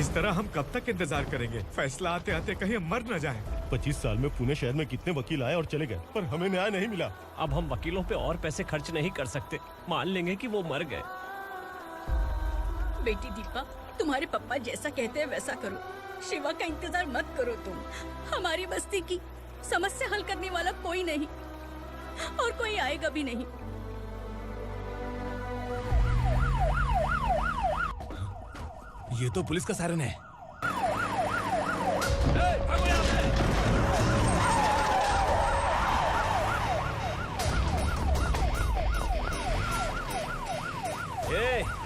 इस तरह हम कब तक इंतजार करेंगे? फैसला आते आते कहीं हम मर न जाएं। 25 साल में पुणे शहर में कितने वकील आए और चले गए, पर हमें न्याय नहीं मिला। अब हम वकीलों पे और पैसे खर्च नहीं कर सकते। मान लेंगे कि वो मर गए। बेटी दीपा, तुम्हारे पापा जैसा कहते हैं वैसा करो। शिवा का इंतजार मत करो तुम। हमारी बस्ती की समस्या हल करने वाला कोई नहीं और कोई आएगा भी नहीं। ये तो पुलिस का सायरन है।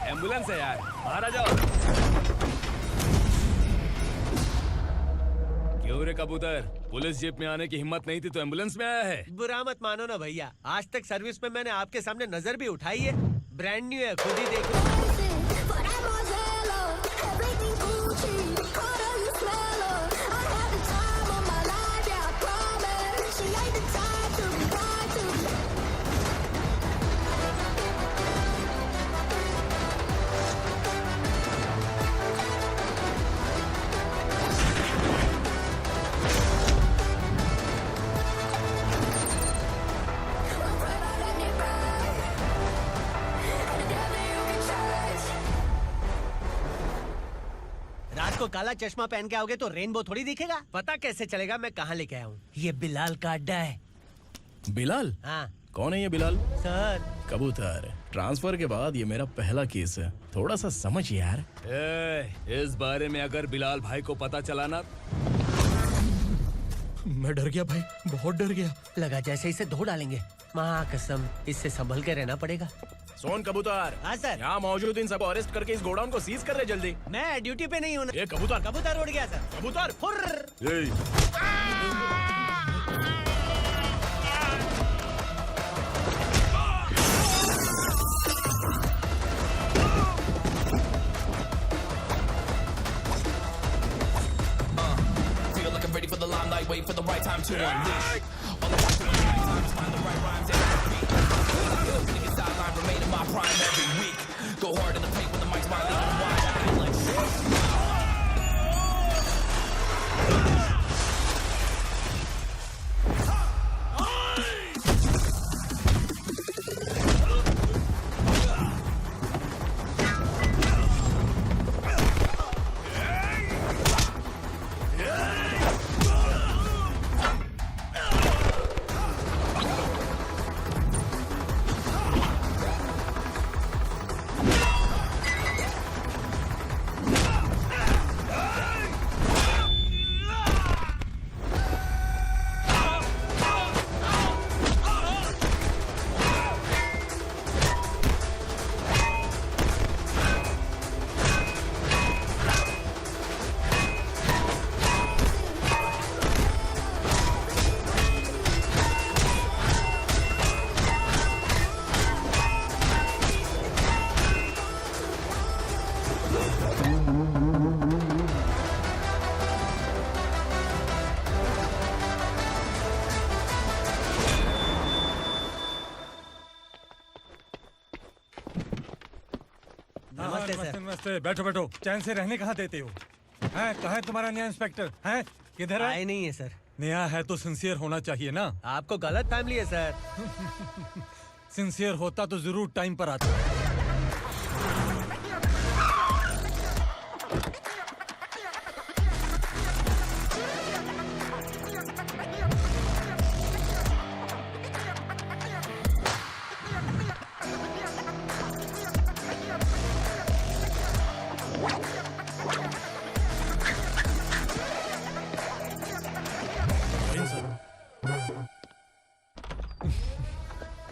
एम्बुलेंस है यार, बाहर आ जाओ। क्यों रे कबूतर, पुलिस जीप में आने की हिम्मत नहीं थी तो एम्बुलेंस में आया है? बुरा मत मानो ना भैया, आज तक सर्विस में मैंने आपके सामने नजर भी उठाई है। ब्रांड न्यू है, खुद ही देखो। रात को काला चश्मा पहन के आओगे तो रेनबो थोड़ी दिखेगा। पता कैसे चलेगा मैं कहाँ लेके आया हूँ? ये बिलाल का अड्डा है। बिलाल? हाँ कौन है ये बिलाल? सर, कबूतर, ट्रांसफर के बाद ये मेरा पहला केस है, थोड़ा सा समझ यार। इस बारे में अगर बिलाल भाई को पता चला ना। मैं डर गया भाई, बहुत डर गया। लगा जैसे इसे धो डालेंगे। माँ कसम, इससे संभल के रहना पड़ेगा। सोन कबूतर। हाँ सर। यहाँ मौजूद इन सबको अरेस्ट करके इस गोडाउन को सीज कर रहे जल्दी। मैं ड्यूटी पे नहीं हूँ। ये कबूतर। कबूतर उड़ गया सर। कबूतर फुर्र। Ready for the limelight, wait for the right time to unleash. All I got to do is right time to find the right rhymes and beat. Niggas sideline remain in my prime every week. Go hard in the paint when the mic's my leading wide. I feel like shit. नमस्ते, बैठो बैठो। चैन से रहने कहाँ देते हो? हैं, कहाँ है तुम्हारा नया इंस्पेक्टर? हैं, किधर है? आए नहीं है सर। नया है तो सिंसियर होना चाहिए ना। आपको गलत फैमिली है सर। सिंसियर होता तो जरूर टाइम पर आता।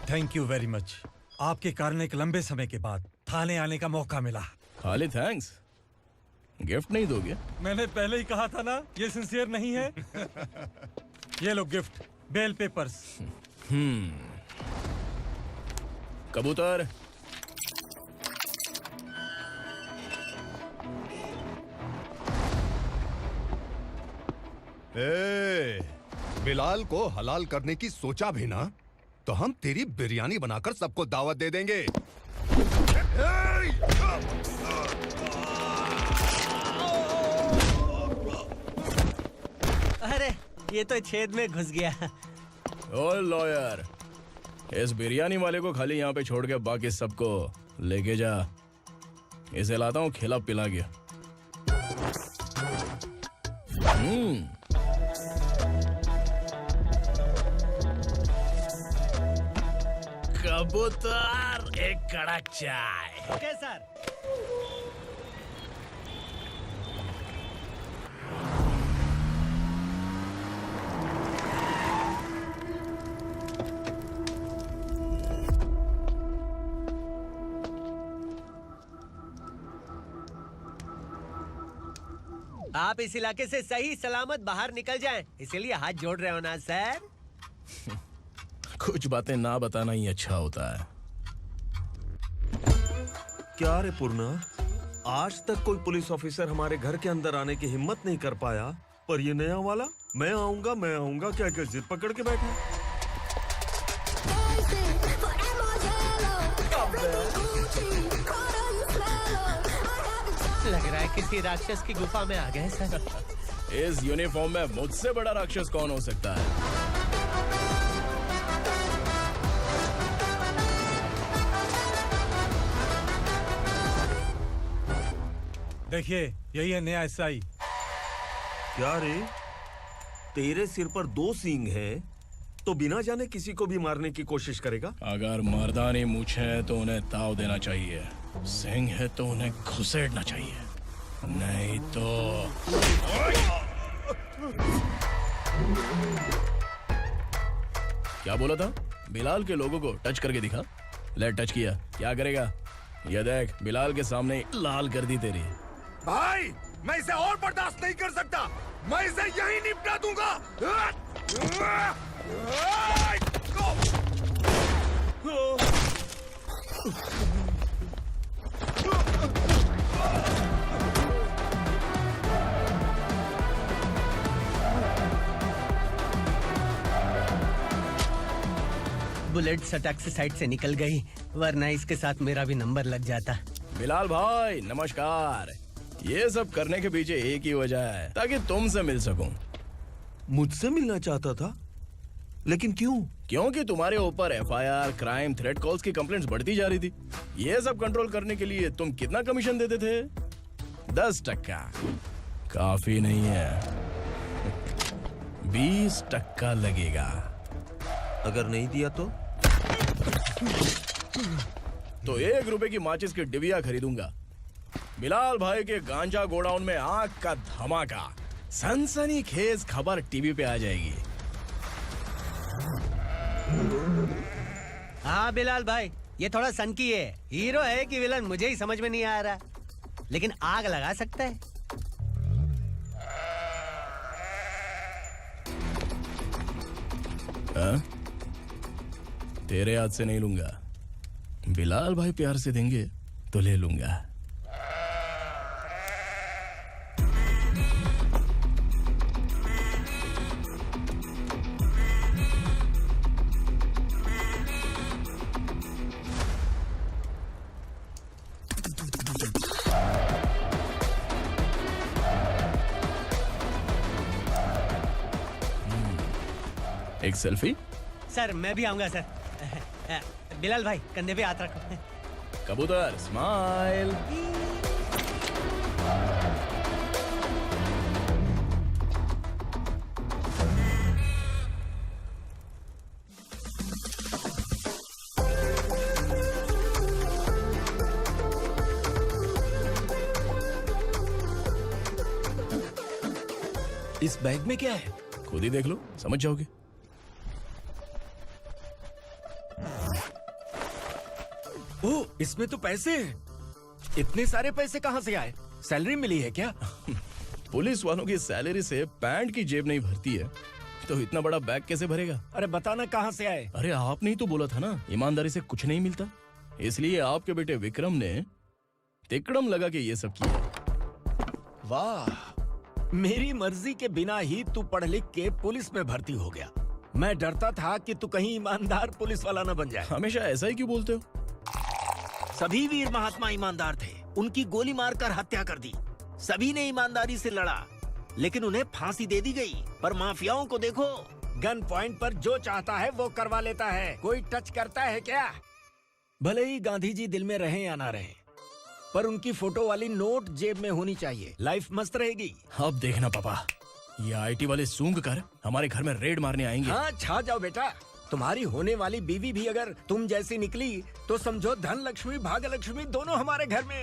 Thank you very much. आपके कारण एक लंबे समय के बाद थाने आने का मौका मिला। खाली थैंक्स, गिफ्ट नहीं दोगे? मैंने पहले ही कहा था ना, ये सिंसियर नहीं है। ये लो गिफ्ट, बेल पेपर्स। कबूतर, बिलाल को हलाल करने की सोचा भी ना तो हम तेरी बिरयानी बनाकर सबको दावत दे देंगे। अरे ये तो छेद में घुस गया। ओ लॉयर, इस बिरयानी वाले को खाली यहाँ पे छोड़ के बाकी सबको लेके जा। इसे लाता हूँ खिला पिला गया। कबूतर, एक कड़क चाय। Okay sir. आप इस इलाके से सही सलामत बाहर निकल जाएं, इसीलिए हाथ जोड़ रहे हो ना सर? कुछ बातें ना बताना ही अच्छा होता है। क्या रे पूर्णा, आज तक कोई पुलिस ऑफिसर हमारे घर के अंदर आने की हिम्मत नहीं कर पाया, पर ये नया वाला मैं आऊंगा क्या क्या जिद पकड़ के बैठा। लग रहा है किसी राक्षस की गुफा में आ गए सर। इस यूनिफॉर्म में मुझसे बड़ा राक्षस कौन हो सकता है? देखिए, यही है नया एसआई। क्या रे, तेरे सिर पर 2 सींग है तो बिना जाने किसी को भी मारने की कोशिश करेगा? अगर मर्दानी मूंछ है तो उन्हें ताव देना चाहिए, सिंह है तो उन्हें घुसेड़ना चाहिए, नहीं तो। क्या बोला था? बिलाल के लोगों को टच करके दिखा। ले टच किया, क्या करेगा? ये देख, बिलाल के सामने लाल कर दी तेरी। भाई, मैं इसे और बर्दाश्त नहीं कर सकता। मैं इसे यहीं निपटा दूंगा। बुलेट सटक से साइड से निकल गई, वरना इसके साथ मेरा भी नंबर लग जाता। बिलाल भाई नमस्कार। ये सब करने के पीछे एक ही वजह है, ताकि तुमसे मिल सकूं। मुझसे मिलना चाहता था, लेकिन क्यों? क्योंकि तुम्हारे ऊपर एफआईआर, क्राइम, थ्रेट कॉल्स की कंप्लेंट्स बढ़ती जा रही थी। ये सब कंट्रोल करने के लिए तुम कितना कमीशन देते थे? 10%। काफी नहीं है, 20% लगेगा। अगर नहीं दिया तो 1 रुपए की माचिस की डिबिया खरीदूंगा। बिलाल भाई के गांजा गोडाउन में आग का धमाका, सनसनीखेज खबर टीवी पे आ जाएगी। हाँ बिलाल भाई, ये थोड़ा सनकी है। हीरो है कि विलन मुझे ही समझ में नहीं आ रहा, लेकिन आग लगा सकता है। हाँ? तेरे हाथ से नहीं लूंगा, बिलाल भाई प्यार से देंगे तो ले लूंगा। एक सेल्फी? सर मैं भी आऊंगा सर। बिलाल भाई कंधे पे हाथ रखो। कबूतर स्माइल। इस बैग में क्या है? खुद ही देख लो, समझ जाओगे। ओह, इसमें तो पैसे हैं। इतने सारे पैसे कहाँ से आए? सैलरी मिली है क्या? पुलिस वालों की सैलरी से पैंट की जेब नहीं भरती है, तो इतना बड़ा बैग कैसे भरेगा? अरे बताना कहाँ से आए? अरे आपने ही तो बोला था ना, ईमानदारी से कुछ नहीं मिलता। इसलिए आपके बेटे विक्रम ने तिकड़म लगा के ये सब किया। वाह, मेरी मर्जी के बिना ही तू पढ़ लिख के पुलिस में भर्ती हो गया। मैं डरता था कि तू कहीं ईमानदार पुलिस वाला न बन जाए। हमेशा ऐसा ही क्यों बोलते हो? सभी वीर महात्मा ईमानदार थे, उनकी गोली मारकर हत्या कर दी। सभी ने ईमानदारी से लड़ा, लेकिन उन्हें फांसी दे दी गई। पर माफियाओं को देखो, गन पॉइंट पर जो चाहता है वो करवा लेता है। कोई टच करता है क्या? भले ही गांधी जी दिल में रहे या ना रहे, पर उनकी फोटो वाली नोट जेब में होनी चाहिए। लाइफ मस्त रहेगी। अब देखना पापा, ये आईटी वाले सूंघ कर हमारे घर में रेड मारने आएंगे। हाँ, छा जाओ बेटा। तुम्हारी होने वाली बीवी भी अगर तुम जैसी निकली तो समझो धन लक्ष्मी भाग्य लक्ष्मी दोनों हमारे घर में।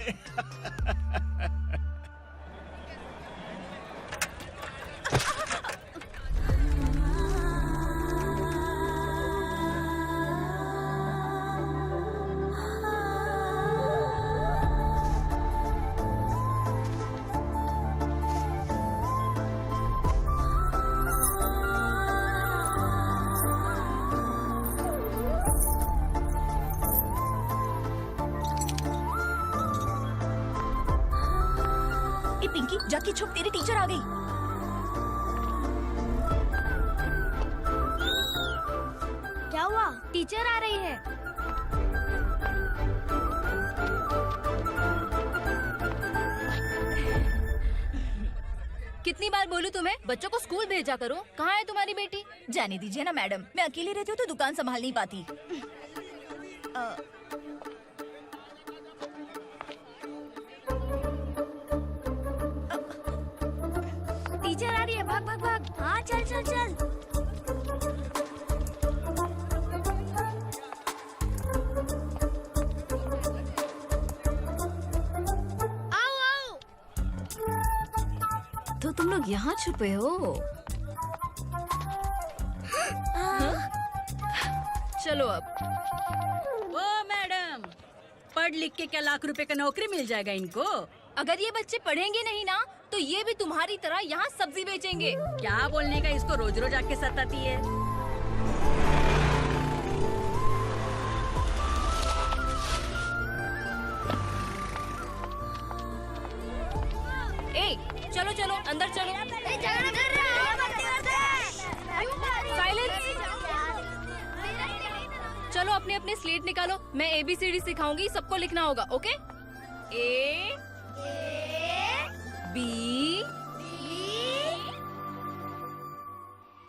ए पिंकी, जाके छुप, तेरी टीचर आ गई। क्या हुआ? टीचर आ रही है। कितनी बार बोलूं तुम्हें, बच्चों को स्कूल भेजा करो। कहाँ है तुम्हारी बेटी? जाने दीजिए ना मैडम, मैं अकेली रहती हूँ तो दुकान संभाल नहीं पाती। टीचर आ रही है, भाग भाग भाग। हाँ चल चल चल। आओ आओ। तो तुम लोग यहाँ छुपे हो? चलो अब। ओ मैडम, पढ़ लिख के क्या लाख रुपए का नौकरी मिल जाएगा इनको? अगर ये बच्चे पढ़ेंगे नहीं ना तो ये भी तुम्हारी तरह यहाँ सब्जी बेचेंगे। क्या बोलने का, इसको रोज रोज आके सताती है। ए, चलो चलो अंदर चलो। साइलेंस। चलो अपने अपने स्लेट निकालो, मैं ABCD सिखाऊंगी, सबको लिखना होगा। ओके? A B।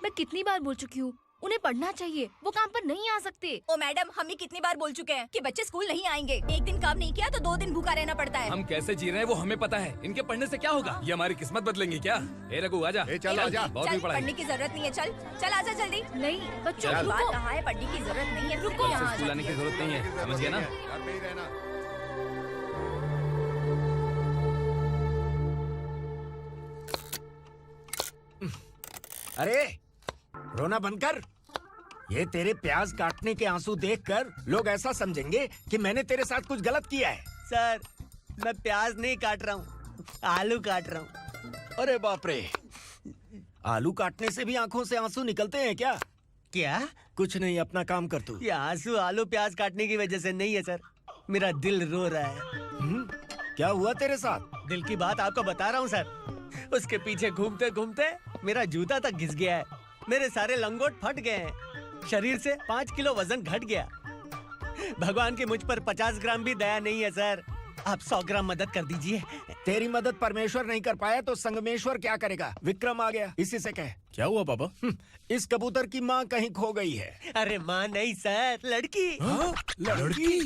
मैं कितनी बार बोल चुकी हूँ, उन्हें पढ़ना चाहिए, वो काम पर नहीं आ सकते। ओ मैडम, हम ही कितनी बार बोल चुके हैं कि बच्चे स्कूल नहीं आएंगे। एक दिन काम नहीं किया तो 2 दिन भूखा रहना पड़ता है। हम कैसे जी रहे हैं वो हमें पता है, इनके पढ़ने से क्या होगा? ये हमारी किस्मत बदलेंगे क्या? ए रघु आजा। चल आजा। बहुत भी पढ़ाई। पढ़ने की जरूरत नहीं है, चल चल आजा जल्दी। नहीं बच्चों, बात कहा है, पढ़ने की जरूरत नहीं है, रुको। से स्कूल आने की जरूरत नहीं है, समझ गया ना? घर पे ही रहना। अरे रोना बंद कर। ये तेरे प्याज काटने के आंसू देखकर लोग ऐसा समझेंगे कि मैंने तेरे साथ कुछ गलत किया है। सर, मैं प्याज नहीं काट रहा हूँ, आलू काट रहा हूँ। अरे बाप रे, आलू काटने से भी आंखों से आंसू निकलते हैं क्या? क्या? कुछ नहीं, अपना काम कर तू। ये आंसू आलू प्याज काटने की वजह से नहीं है सर, मेरा दिल रो रहा है। क्या हुआ तेरे साथ? दिल की बात आपको बता रहा हूँ सर। उसके पीछे घूमते घूमते मेरा जूता तक घिस गया है, मेरे सारे लंगोट फट गए हैं, शरीर से 5 किलो वजन घट गया। भगवान की मुझ पर 50 ग्राम भी दया नहीं है सर, आप 100 ग्राम मदद कर दीजिए। तेरी मदद परमेश्वर नहीं कर पाया तो संगमेश्वर क्या करेगा? विक्रम आ गया, इसी से कह। क्या हुआ पापा? इस कबूतर की माँ कहीं खो गई है। अरे माँ नहीं सर, लड़की। लड़की?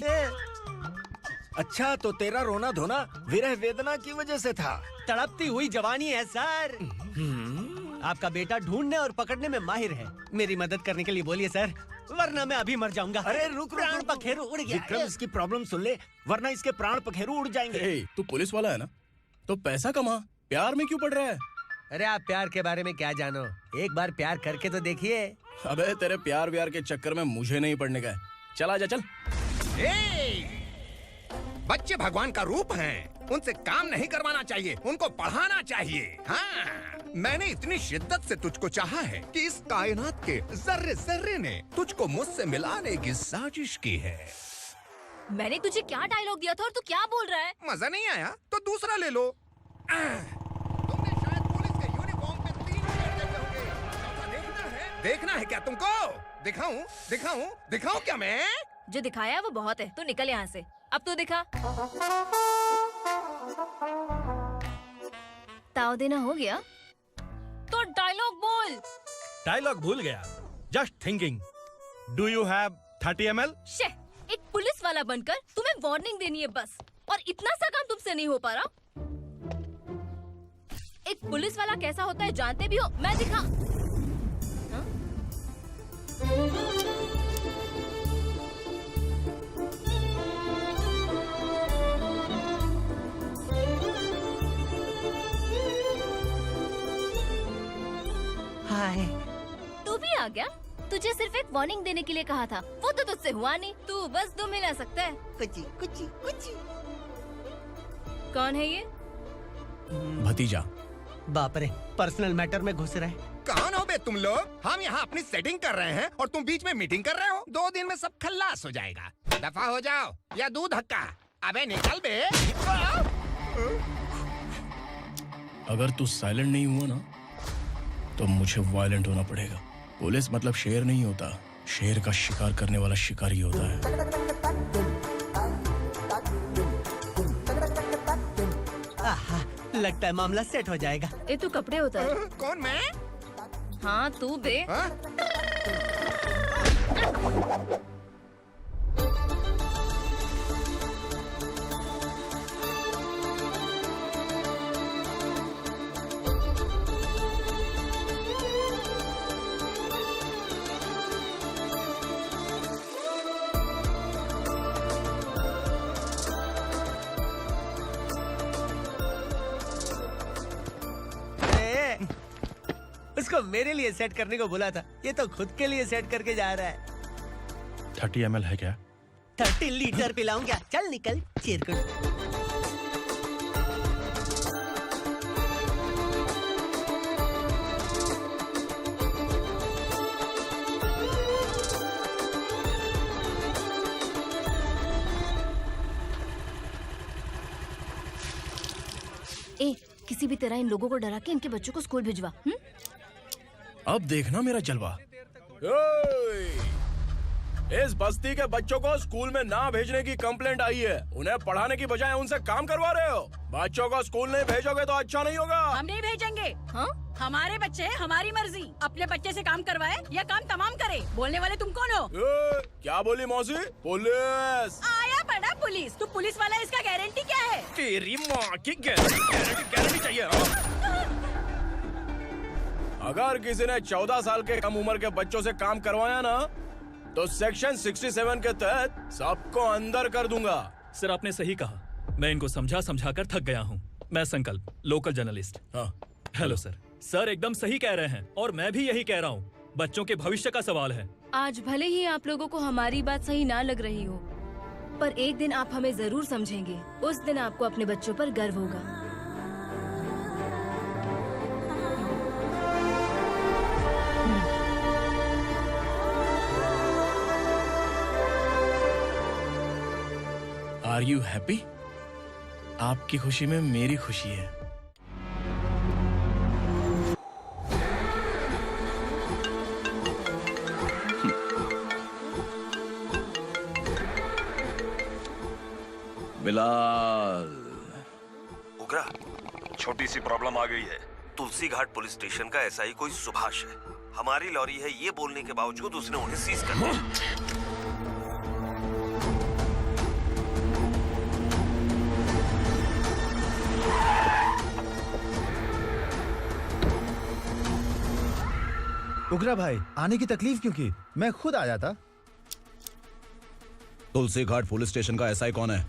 अच्छा, तो तेरा रोना धोना विरह वेदना की वजह से था। तड़पती हुई जवानी है सर। आपका बेटा ढूंढने और पकड़ने में माहिर है, मेरी मदद करने के लिए बोलिए सर, वरना मैं अभी मर जाऊंगा। अरे रुक, प्राण पखेरु उड़ गया। विक्रम, इसकी प्रॉब्लम सुन ले, वरना इसके प्राण पखेरु उड़ जाएंगे। तू पुलिस वाला है ना, तो पैसा कमा, प्यार में क्यों पड़ रहा है? अरे आप प्यार के बारे में क्या जानो, एक बार प्यार करके तो देखिए। अबे तेरे प्यार व्यार के चक्कर में मुझे नहीं पड़ने का है, चल आजा चल। बच्चे भगवान का रूप हैं, उनसे काम नहीं करवाना चाहिए, उनको पढ़ाना चाहिए। हाँ, मैंने इतनी शिद्दत से तुझको चाहा है कि इस कायनात के जर्रे जर्रे ने तुझको मुझसे मिलाने की साजिश की है। मैंने तुझे क्या डायलॉग दिया था और तू क्या बोल रहा है? मजा नहीं आया तो दूसरा ले लो। तुमने शायद पुलिस के यूनिफॉर्म पे 3 शेर देखे होंगे। देखना है क्या तुमको? दिखाऊं दिखाऊं दिखाऊं क्या मैं? जो दिखाया वो बहुत है, तू निकल यहाँ से। अब तो दिखा। ताव देना हो गया? डायलॉग बोल। डायलॉग भूल गया। Just thinking, do you have 30 ml? शे, एक पुलिस वाला बनकर तुम्हें वार्निंग देनी है बस, और इतना सा काम तुमसे नहीं हो पा रहा। एक पुलिस वाला कैसा होता है जानते भी हो? मैं दिखा। हाय। तू भी आ गया? तुझे सिर्फ एक वार्निंग देने के लिए कहा था, वो तो तुझसे हुआ नहीं। तू बस दुम हिला सकता है। कुची कुची कुची। कौन है ये? भतीजा। बाप रे, पर्सनल मैटर में घुस रहे। कौन हो बे तुम लोग? हम यहाँ अपनी सेटिंग कर रहे हैं और तुम बीच में मीटिंग कर रहे हो। 2 दिन में सब खल्लास हो जाएगा। दफा हो जाओ या दूध धक्का। अबे निकल बे। अगर तू साइलेंट नहीं हुआ ना तो मुझे वायलेंट होना पड़ेगा। पुलिस मतलब शेर नहीं होता, शेर का शिकार करने वाला शिकारी होता है। आहा, लगता है मामला सेट हो जाएगा। ये तू कपड़े उतार। कौन मैं? हाँ तू बे। उसको मेरे लिए सेट करने को बोला था, ये तो खुद के लिए सेट करके जा रहा है। 30 ml है क्या? 30 लीटर पिलाऊं क्या? चल निकल चिरकुट। ए, किसी भी तरह इन लोगों को डरा के इनके बच्चों को स्कूल भिजवा। अब देखना मेरा जलवा। इस बस्ती के बच्चों को स्कूल में ना भेजने की कंप्लेंट आई है। उन्हें पढ़ाने की बजाय उनसे काम करवा रहे हो। बच्चों को स्कूल नहीं भेजोगे तो अच्छा नहीं होगा। हम नहीं भेजेंगे। हाँ? हमारे बच्चे हैं, हमारी मर्जी। अपने बच्चे से काम करवाए या काम तमाम करे। बोलने वाले तुम कौन हो? क्या बोली मौसी? पुलिस आया बड़ा पुलिस। तू पुलिस वाला, इसका गारंटी क्या है? तेरी माँ की गारंटी चाहिए। अगर किसी ने 14 साल के कम उम्र के बच्चों से काम करवाया ना तो सेक्शन 67 के तहत सबको अंदर कर दूंगा। सर आपने सही कहा। मैं इनको समझा कर थक गया हूँ। मैं संकल्प, लोकल जर्नलिस्ट। हाँ। Hello sir. सर एकदम सही कह रहे हैं और मैं भी यही कह रहा हूँ। बच्चों के भविष्य का सवाल है। आज भले ही आप लोगों को हमारी बात सही ना लग रही हो, पर एक दिन आप हमें जरूर समझेंगे। उस दिन आपको अपने बच्चों पर गर्व होगा। Are you happy? आपकी खुशी में मेरी खुशी है। बिलाल। उगरा, छोटी सी प्रॉब्लम आ गई है। तुलसी घाट पुलिस स्टेशन का एसआई कोई सुभाष है। हमारी लॉरी है ये बोलने के बावजूद उसने उन्हें सीज कर दिया। उगरा भाई, आने की तकलीफ क्यों की? मैं खुद आ जाता। तुलसी घाट पुलिस स्टेशन का एसआई कौन है?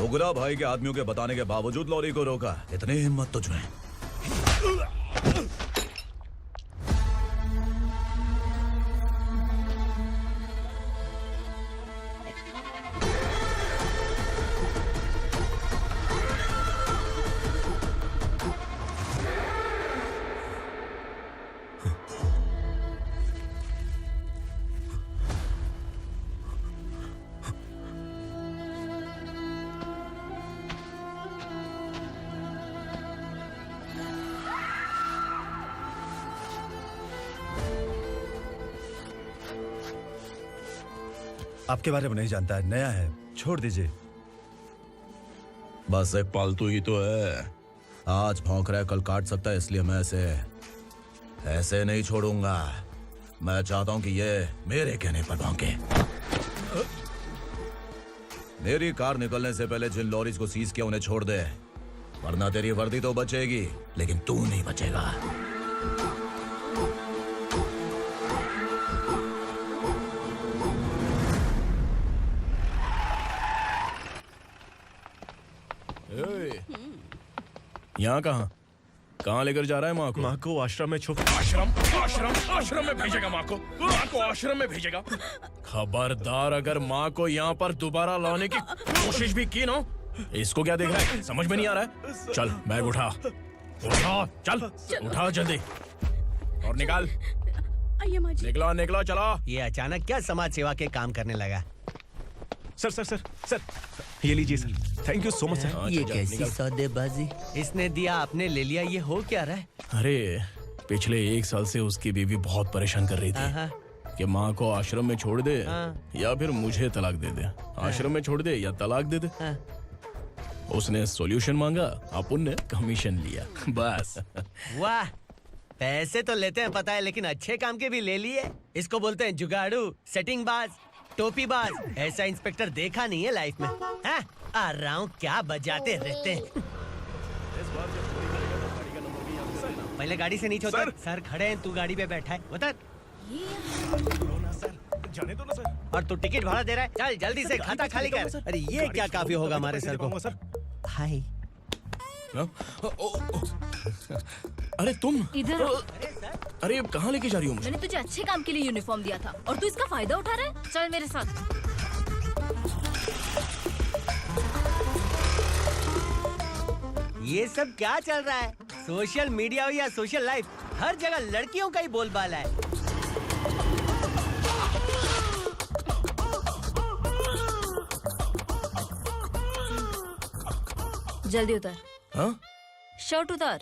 उगरा भाई के आदमियों के बताने के बावजूद लॉरी को रोका। इतनी हिम्मत तुझमें? आपके बारे में नहीं जानता है, नया है, छोड़ दीजिए। बस एक पालतू ही तो है। आज भौंक रहा है, कल काट सकता है, इसलिए मैं ऐसे नहीं छोड़ूंगा। मैं चाहता हूं कि ये मेरे कहने पर भौंके। मेरी कार निकलने से पहले जिन लॉरीज को सीज किया उन्हें छोड़ दे, वरना तेरी वर्दी तो बचेगी लेकिन तू नहीं बचेगा। यहाँ कहाँ लेकर जा रहा है माँ को? माँ को आश्रम में आश्रम में भेजेगा माँ को आश्रम में भेजेगा। खबरदार, अगर माँ को यहाँ पर दोबारा लाने की कोशिश भी की ना, इसको क्या देख रहा है, समझ में नहीं आ रहा है? चल बैग उठा, चल उठा जल्दी और निकाल। निकला चला। ये अचानक क्या समाज सेवा के काम करने लगा? सर ये लीजिए sir, thank you so much sir. ये कैसी सौदेबाजी? इसने दिया, आपने ले लिया, ये हो क्या रहा है? अरे पिछले 1 साल से उसकी बीवी बहुत परेशान कर रही थी कि माँ को आश्रम में छोड़ दे या फिर मुझे तलाक दे दे। आश्रम में छोड़ दे या तलाक दे दे। उसने सॉल्यूशन मांगा, अपन ने कमीशन लिया, बस। वाह, पैसे तो लेते हैं पता है, लेकिन अच्छे काम के भी ले लिए। इसको बोलते हैं जुगाड़ू, सेटिंग बाज, टोपी बाज। ऐसा इंस्पेक्टर देखा नहीं है लाइफ में। हाँ? आ रहा हूँ, क्या बजाते रहते हैं। पहले गाड़ी से नीचे उतर। सर खड़े हैं, तू गाड़ी पे बैठा है, उतर। जाने दो ना सर। और तू टिकट भाड़ा दे रहा है, चल जल्दी से खाता खाली कर। अरे ये क्या काफी होगा हमारे सर को। हाय। अरे तुम इधर। अरे अब कहाँ लेके जा रही हो मुझे? मैंने तुझे अच्छे काम के लिए यूनिफॉर्म दिया था और तू इसका फायदा उठा रहा है। चल मेरे साथ। ये सब क्या चल रहा है? सोशल मीडिया हो या सोशल लाइफ, हर जगह लड़कियों का ही बोलबाला है। जल्दी उतर। हाँ? शर्ट उतार।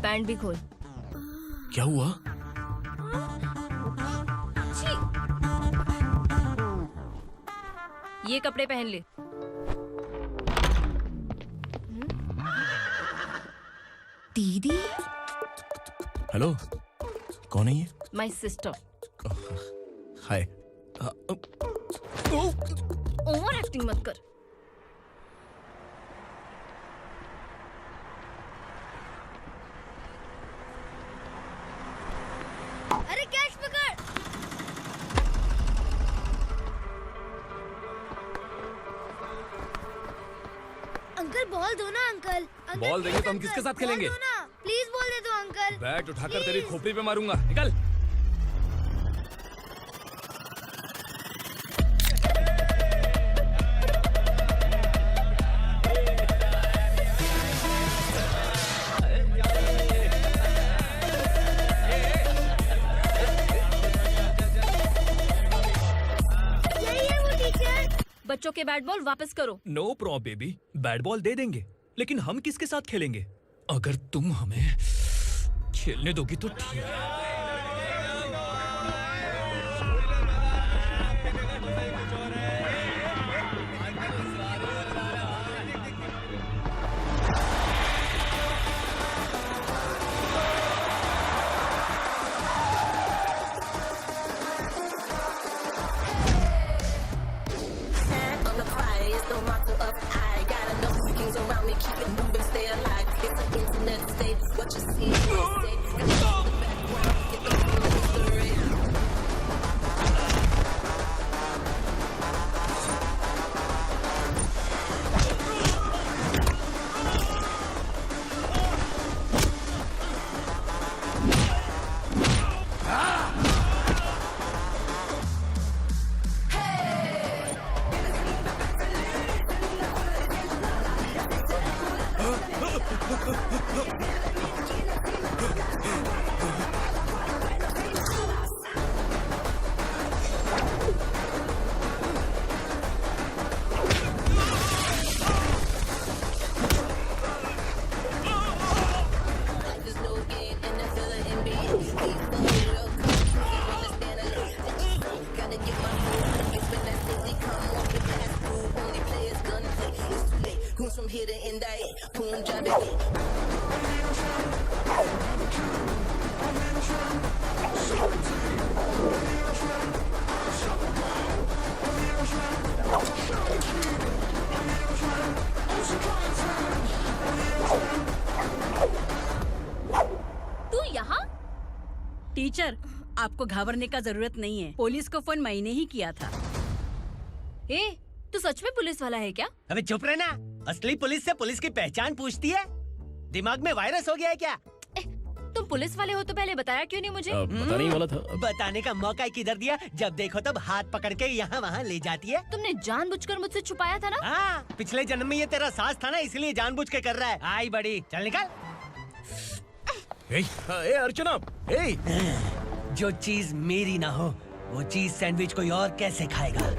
पैंट भी खोल। क्या हुआ? ये कपड़े पहन ले। दीदी। हेलो, कौन है ये? My sister. Hi. Over acting मत कर। अरे कैश पकड़। अंकल बॉल दो ना अंकल। बॉल देंगे तो हम किसके साथ खेलेंगे? प्लीज बॉल दे दो अंकल। बैट उठाकर तेरी खोपड़ी पे मारूंगा, निकल। बच्चों के बैट बॉल वापस करो। No problem baby, bat ball दे देंगे, लेकिन हम किसके साथ खेलेंगे? अगर तुम हमें खेलने दोगी तो ठीक है। from here to end that. Punjabi. तू यहाँ? टीचर, आपको घबराने का जरूरत नहीं है। पुलिस को फोन मैंने ही किया था। ए, तू सच में पुलिस वाला है क्या? अबे चुप रहना। असली पुलिस से पुलिस की पहचान पूछती है? दिमाग में वायरस हो गया है क्या? तुम पुलिस वाले हो तो पहले बताया क्यों नहीं मुझे? बताने ही वाला था। बताने का मौका किधर दिया? जब देखो तब हाथ पकड़ के यहाँ वहाँ ले जाती है। तुमने जानबूझकर मुझसे छुपाया था ना? हाँ, पिछले जन्म में ये तेरा सास था ना, इसलिए जानबूझ के कर रहा है। आई बड़ी, चल निकल। ए अर्चना, जो चीज मेरी ना हो वो चीज सैंडविच कोई और कैसे खाएगा?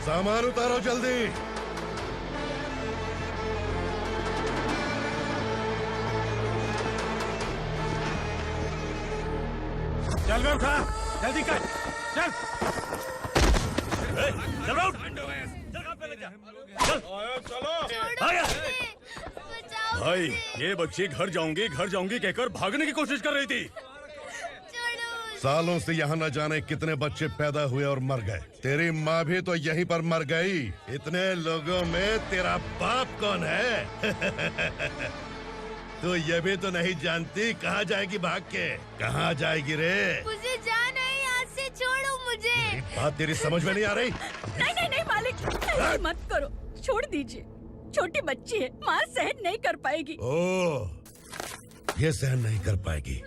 सामान उतारो जल्दी। चल बे उठा, जल्दी कर, चल। चल आउट। भाई, ये बच्ची घर जाऊंगी कहकर भागने की कोशिश कर रही थी। सालों से यहाँ न जाने कितने बच्चे पैदा हुए और मर गए। तेरी माँ भी तो यहीं पर मर गई। इतने लोगों में तेरा बाप कौन है? तो ये भी तो नहीं जानती कहाँ जाएगी भाग के? कहाँ जाएगी रे? मुझे जाना है, यहाँ से छोड़ो मुझे। बात तेरी समझ में नहीं आ रही? नहीं मालिक, ऐसे मत करो, छोड़ दीजिए। छोटी बच्ची है, माँ सहन नहीं कर पाएगी। ओह, ये सहन नहीं कर पाएगी,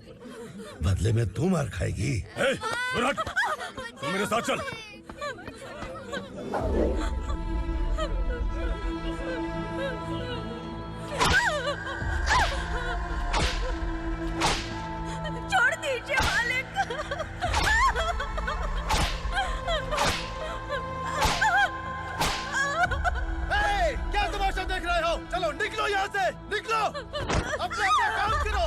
बदले में तू मार खाएगी। तू मेरे साथ चल। छोड़ दीजिए मालिक। क्या तमाशा देख रहे हो? चलो निकलो यहाँ से, निकलो। अपना काम करो।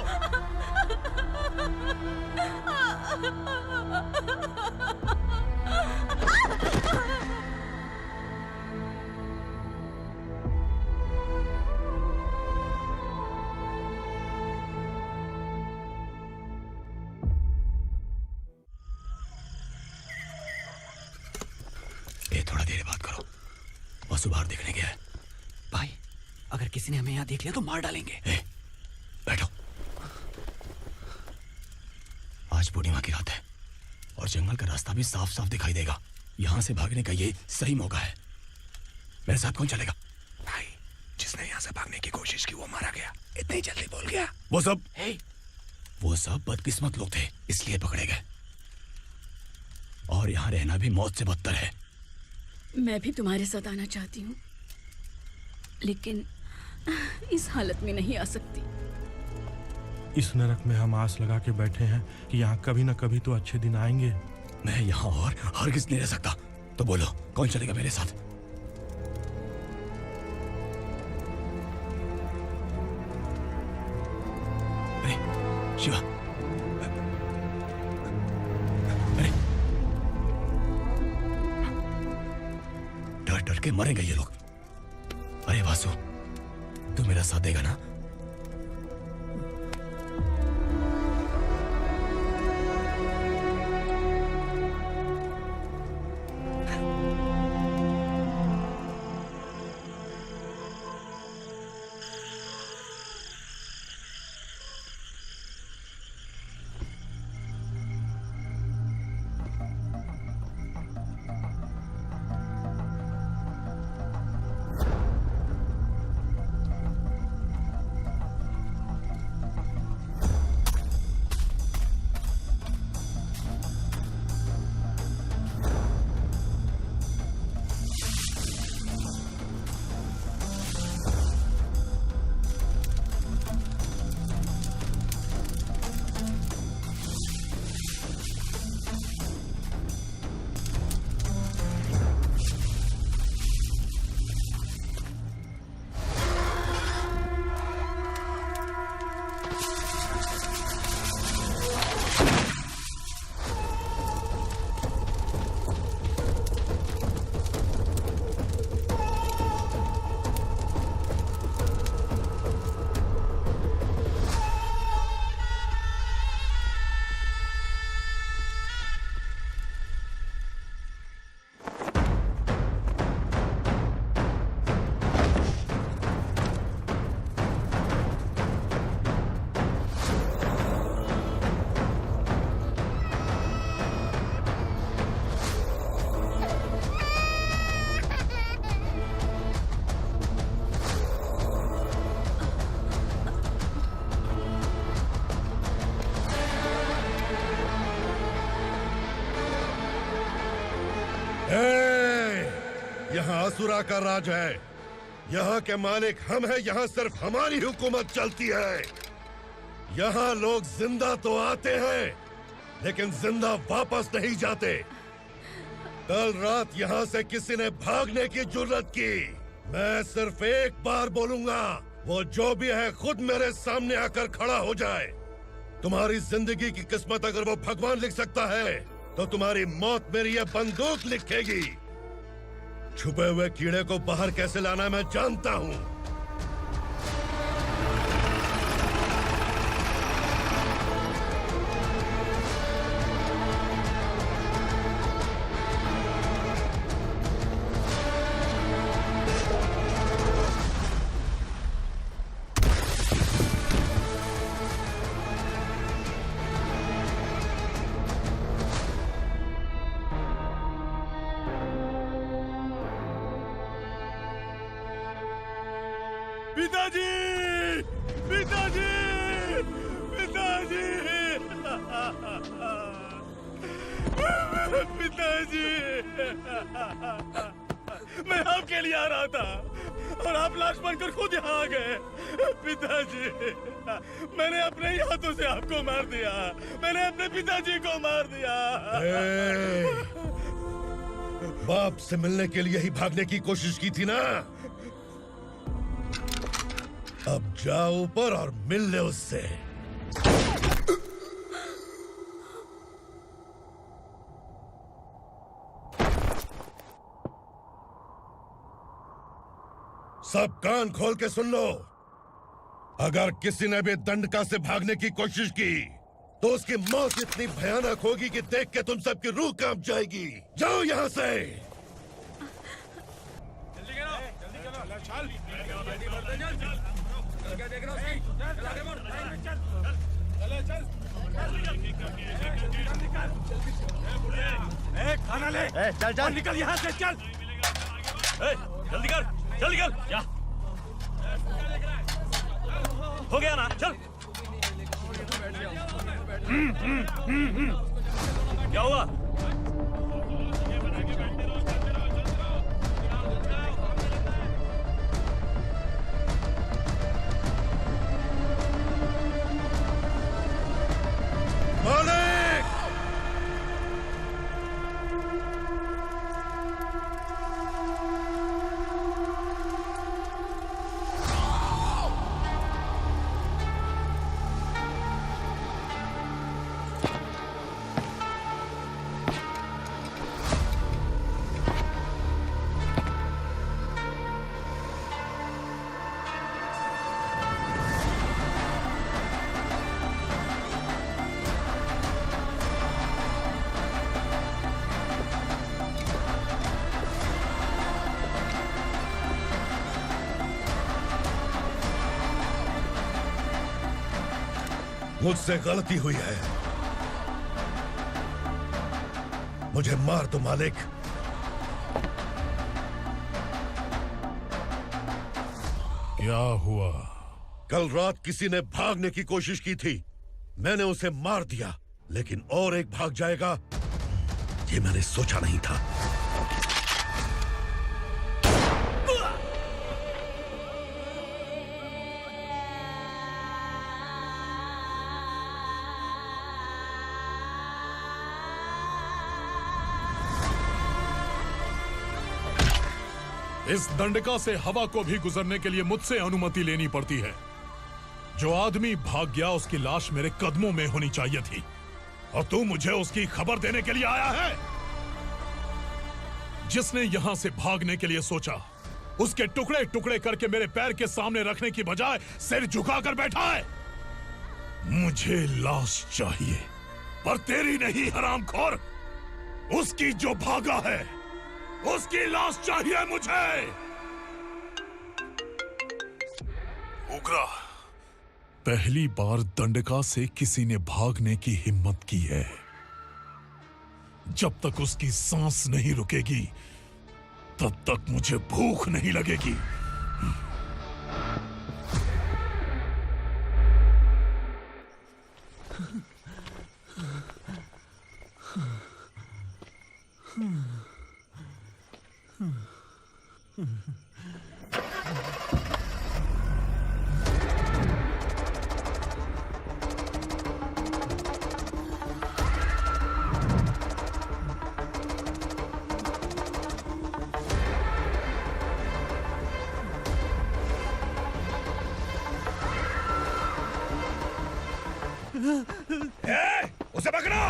ए, थोड़ा देर बात करो। वसु बाहर देखने गया है। भाई, अगर किसी ने हमें यहाँ देख लिया तो मार डालेंगे। बैठो। आज पूर्णिमा की रात है और जंगल का रास्ता भी साफ साफ दिखाई देगा। यहाँ से भागने का ये सही मौका है। मेरे साथ कौन चलेगा? भाई, जिसने यहाँ से भागने की कोशिश की वो मारा गया। इतनी जल्दी बोल गया। वो सब बदकिस्मत लोग थे, इसलिए पकड़े गए। और यहाँ रहना भी मौत से बदतर है। मैं भी तुम्हारे साथ आना चाहती हूँ, लेकिन इस हालत में नहीं आ सकती। इस नरक में हम आस लगा के बैठे हैं कि यहाँ कभी न कभी तो अच्छे दिन आएंगे। मैं यहाँ और हरगिज़ नहीं रह सकता। तो बोलो, कौन चलेगा मेरे साथ? अरे शिवा, अरे डर डर के मरेंगे ये लोग। अरे वासु, तू मेरा साथ देगा ना? यहाँ असुरा का राज है। यहाँ के मालिक हम हैं, यहाँ सिर्फ हमारी हुकूमत चलती है। यहाँ लोग जिंदा तो आते हैं लेकिन जिंदा वापस नहीं जाते। कल रात यहाँ से किसी ने भागने की जुर्रत की, मैं सिर्फ एक बार बोलूंगा, वो जो भी है खुद मेरे सामने आकर खड़ा हो जाए। तुम्हारी जिंदगी की किस्मत अगर वो भगवान लिख सकता है तो तुम्हारी मौत मेरी ये बंदूक लिखेगी। छुपे हुए कीड़े को बाहर कैसे लाना मैं जानता हूँ। पिताजी, पिताजी, पिताजी, पिताजी, मैं आपके लिए आ रहा था और आप लाश बनकर खुद यहाँ आ गए। पिताजी, मैंने अपने ही हाथों से आपको मार दिया, मैंने अपने पिताजी को मार दिया। बाप से मिलने के लिए ही भागने की कोशिश की थी ना? अब जाओ ऊपर और मिल ले उससे। सब कान खोल के सुन लो। अगर किसी ने भी दंडका से भागने की कोशिश की तो उसकी मौत इतनी भयानक होगी कि देख के तुम सबकी रूह कांप जाएगी। जाओ यहाँ से। खाना ले। चल चल निकल यहाँ से, चल। जल्दी कर, जल्दी कर। क्या हो गया ना? चल। क्या हुआ? मालिक! मुझसे गलती हुई है, मुझे मार दो मालिक। क्या हुआ? कल रात किसी ने भागने की कोशिश की थी, मैंने उसे मार दिया, लेकिन और एक भाग जाएगा ये मैंने सोचा नहीं था। इस दंडका से हवा को भी गुजरने के लिए मुझसे अनुमति लेनी पड़ती है। जो आदमी भाग गया उसकी लाश मेरे कदमों में होनी चाहिए थी, और तू मुझे उसकी खबर देने के लिए आया है। जिसने यहां से भागने के लिए सोचा उसके टुकड़े टुकड़े करके मेरे पैर के सामने रखने की बजाय सिर झुकाकर बैठा है। मुझे लाश चाहिए, पर तेरी नहीं हरामखोर, उसकी जो भागा है उसकी लाश चाहिए मुझे। उग्रा, पहली बार दंडका से किसी ने भागने की हिम्मत की है। जब तक उसकी सांस नहीं रुकेगी तब तक मुझे भूख नहीं लगेगी। उसे पकड़ो।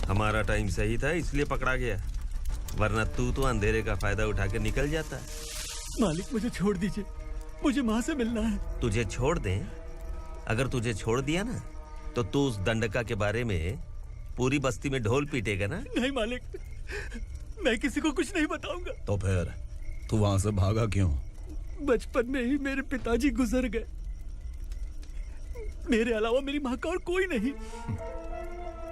हमारा टाइम सही था इसलिए पकड़ा गया, वरना तू तो अंधेरे का फायदा उठा के निकल जाता। मालिक मुझे छोड़ दीजिए, मुझे माँ से मिलना है। तुझे छोड़ दें? अगर तुझे छोड़ दिया ना तो तू उस दंडका के बारे में पूरी बस्ती में ढोल पीटेगा ना। नहीं मालिक, मैं किसी को कुछ नहीं बताऊंगा। तो फिर तू वहां से भागा क्यों? बचपन में ही मेरे पिताजी गुजर गए, मेरे अलावा मेरी माँ का और कोई नहीं।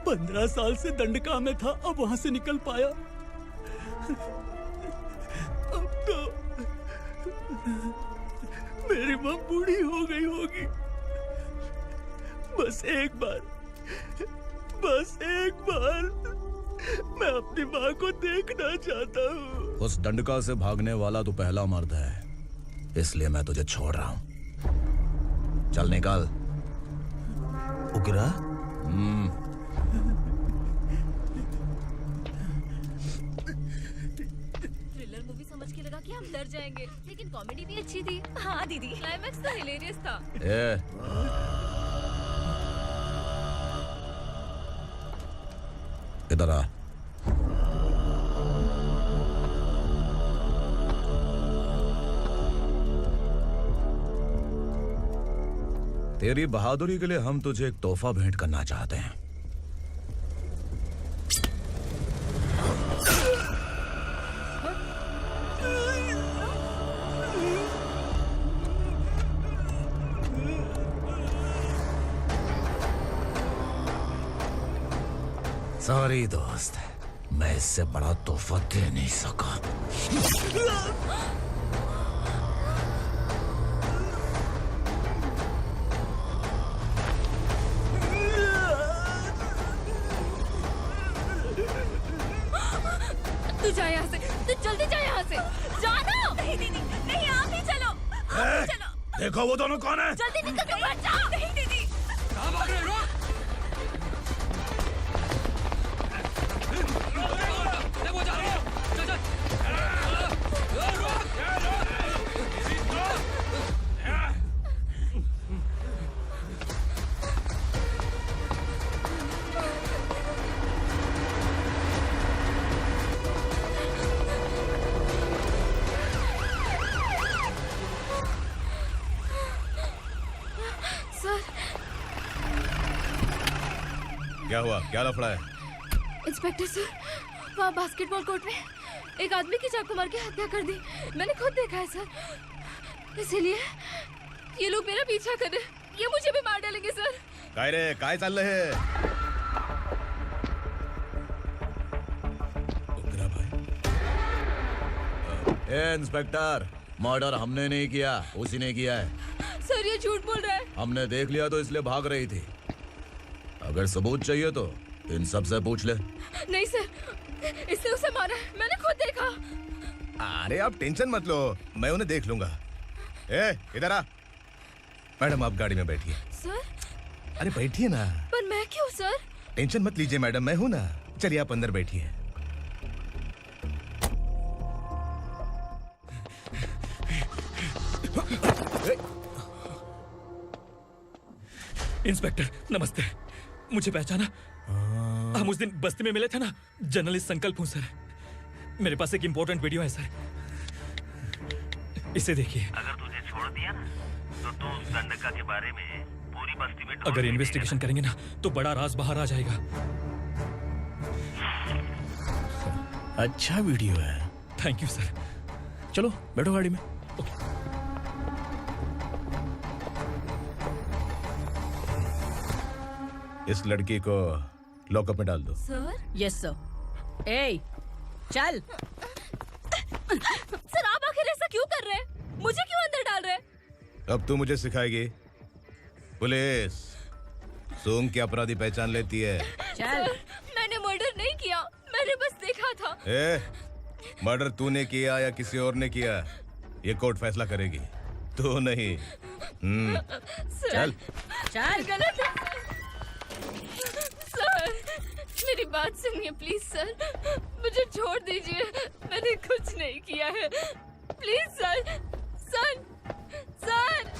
15 साल से दंडका में था, अब वहां से निकल पाया। अब तो मेरी माँ बूढ़ी हो गई होगी। बस एक बार मैं अपनी माँ को देखना चाहता हूँ। उस दंडका से भागने वाला तू पहला मर्द है, इसलिए मैं तुझे छोड़ रहा हूँ। चल निकल। उग्रा? थ्रिलर मूवी समझ के लगा कि हम डर जाएंगे, लेकिन कॉमेडी भी अच्छी थी। हाँ दीदी, क्लाइमैक्स तो हिलेरियस था। इधर आ। तेरी बहादुरी के लिए हम तुझे एक तोहफा भेंट करना चाहते हैं। सॉरी दोस्त, मैं इससे बड़ा तोहफा दे नहीं सका। तू जा यहाँ से, तू जल्दी जा यहाँ से। जानो। नहीं दीदी, नहीं आप ही चलो, आप ही चलो। देखो वो दोनों कौन है? जल्दी निकल के बैठ जाओ। नहीं दीदी। कहाँ भाग रहे हो? क्या हुआ? क्या लफड़ा है? इंस्पेक्टर सर, वहाँ बास्केटबॉल कोर्ट में एक आदमी की चाकू मार के हत्या कर दी। मैंने खुद देखा है सर, इसीलिए ये लोग मेरा पीछा कर रहे हैं। ये मुझे भी मार डालेंगे सर। काय रे, काय चाल रहे हैं? इंस्पेक्टर, मर्डर हमने नहीं किया, उसी ने किया है। सर ये झूठ बोल रहा है। हमने देख लिया तो इसलिए भाग रही थी। अगर सबूत चाहिए तो इन सब से पूछ ले। नहीं सर, इसने उसे मारा है, मैंने खुद देखा। अरे आप टेंशन मत लो, मैं उन्हें देख लूंगा। इधर आ। मैडम आप गाड़ी में बैठिए। सर? अरे बैठिए ना। पर मैं क्यों सर? टेंशन मत लीजिए मैडम, मैं हूं ना। चलिए आप अंदर बैठिए। इंस्पेक्टर नमस्ते, मुझे पहचाना? हम उस दिन बस्ती में मिले थे ना। जर्नलिस्ट संकल्प हूँ सर। मेरे पास एक इम्पोर्टेंट वीडियो है सर, इसे देखिए। अगर तुझे छोड़ दिया ना तो तू उस दंडका के बारे में पूरी बस्ती में अगर इन्वेस्टिगेशन करेंगे ना तो बड़ा राज बाहर आ जाएगा। अच्छा वीडियो है। Thank you sir. चलो बैठो गाड़ी में। इस लड़की को लॉकअप में डाल दो। सर? Yes sir. ए चल। सर आप आखिर ऐसा क्यों कर रहे हैं? मुझे क्यों अंदर डाल रहे हैं? अब तू मुझे सिखाएगी? पुलिस सूंघ के अपराधी पहचान लेती है। सर, मैंने मर्डर नहीं किया, मैंने बस देखा था। मर्डर तूने किया या किसी और ने किया, ये कोर्ट फैसला करेगी, तू नहीं। चल चल। गलत है सर, मेरी बात सुनिए प्लीज सर, मुझे छोड़ दीजिए, मैंने कुछ नहीं किया है, please sir. Sir sir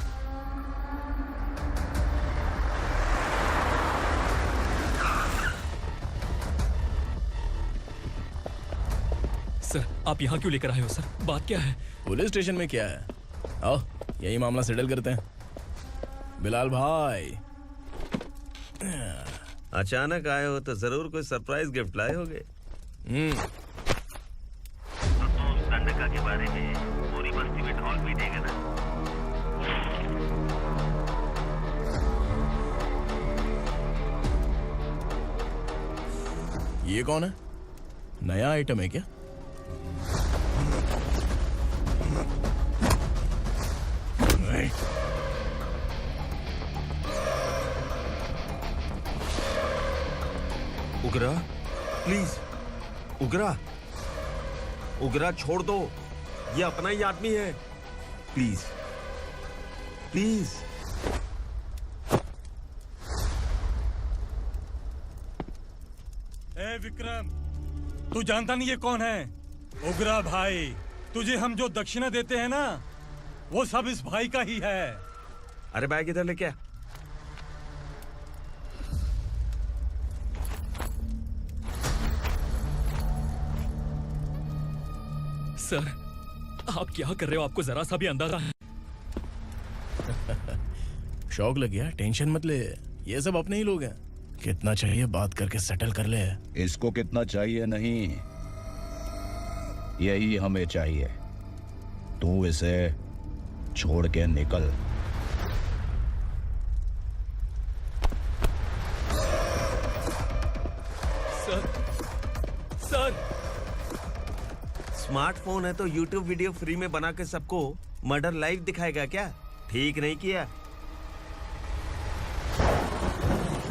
sir आप यहाँ क्यों लेकर आए हो सर? बात क्या है? पुलिस स्टेशन में क्या है? आओ यही मामला सेटल करते हैं। बिलाल भाई अचानक आए हो तो जरूर कोई सरप्राइज गिफ्ट लाए होगे। तो उस दंडका के बारे में पूरी बस्ती में ढोल पीटेगा ना। ये कौन है? नया आइटम है क्या? उगरा प्लीज, उगरा उगरा छोड़ दो, ये अपना ही आदमी है, प्लीज प्लीज। ए विक्रम, तू जानता नहीं ये कौन है? उगरा भाई, तुझे हम जो दक्षिणा देते हैं ना, वो सब इस भाई का ही है। अरे बैग इधर लेके आ। सर आप क्या कर रहे हो? आपको जरा सा भी अंदाजा है? शौक लग गया? टेंशन मत ले, ये सब अपने ही लोग हैं। कितना चाहिए बात करके सेटल कर ले। इसको कितना चाहिए नहीं, यही हमें चाहिए। तू इसे छोड़ के निकल। सर स्मार्टफोन है तो YouTube वीडियो फ्री में बना के सबको मर्डर लाइव दिखाएगा क्या? ठीक नहीं किया।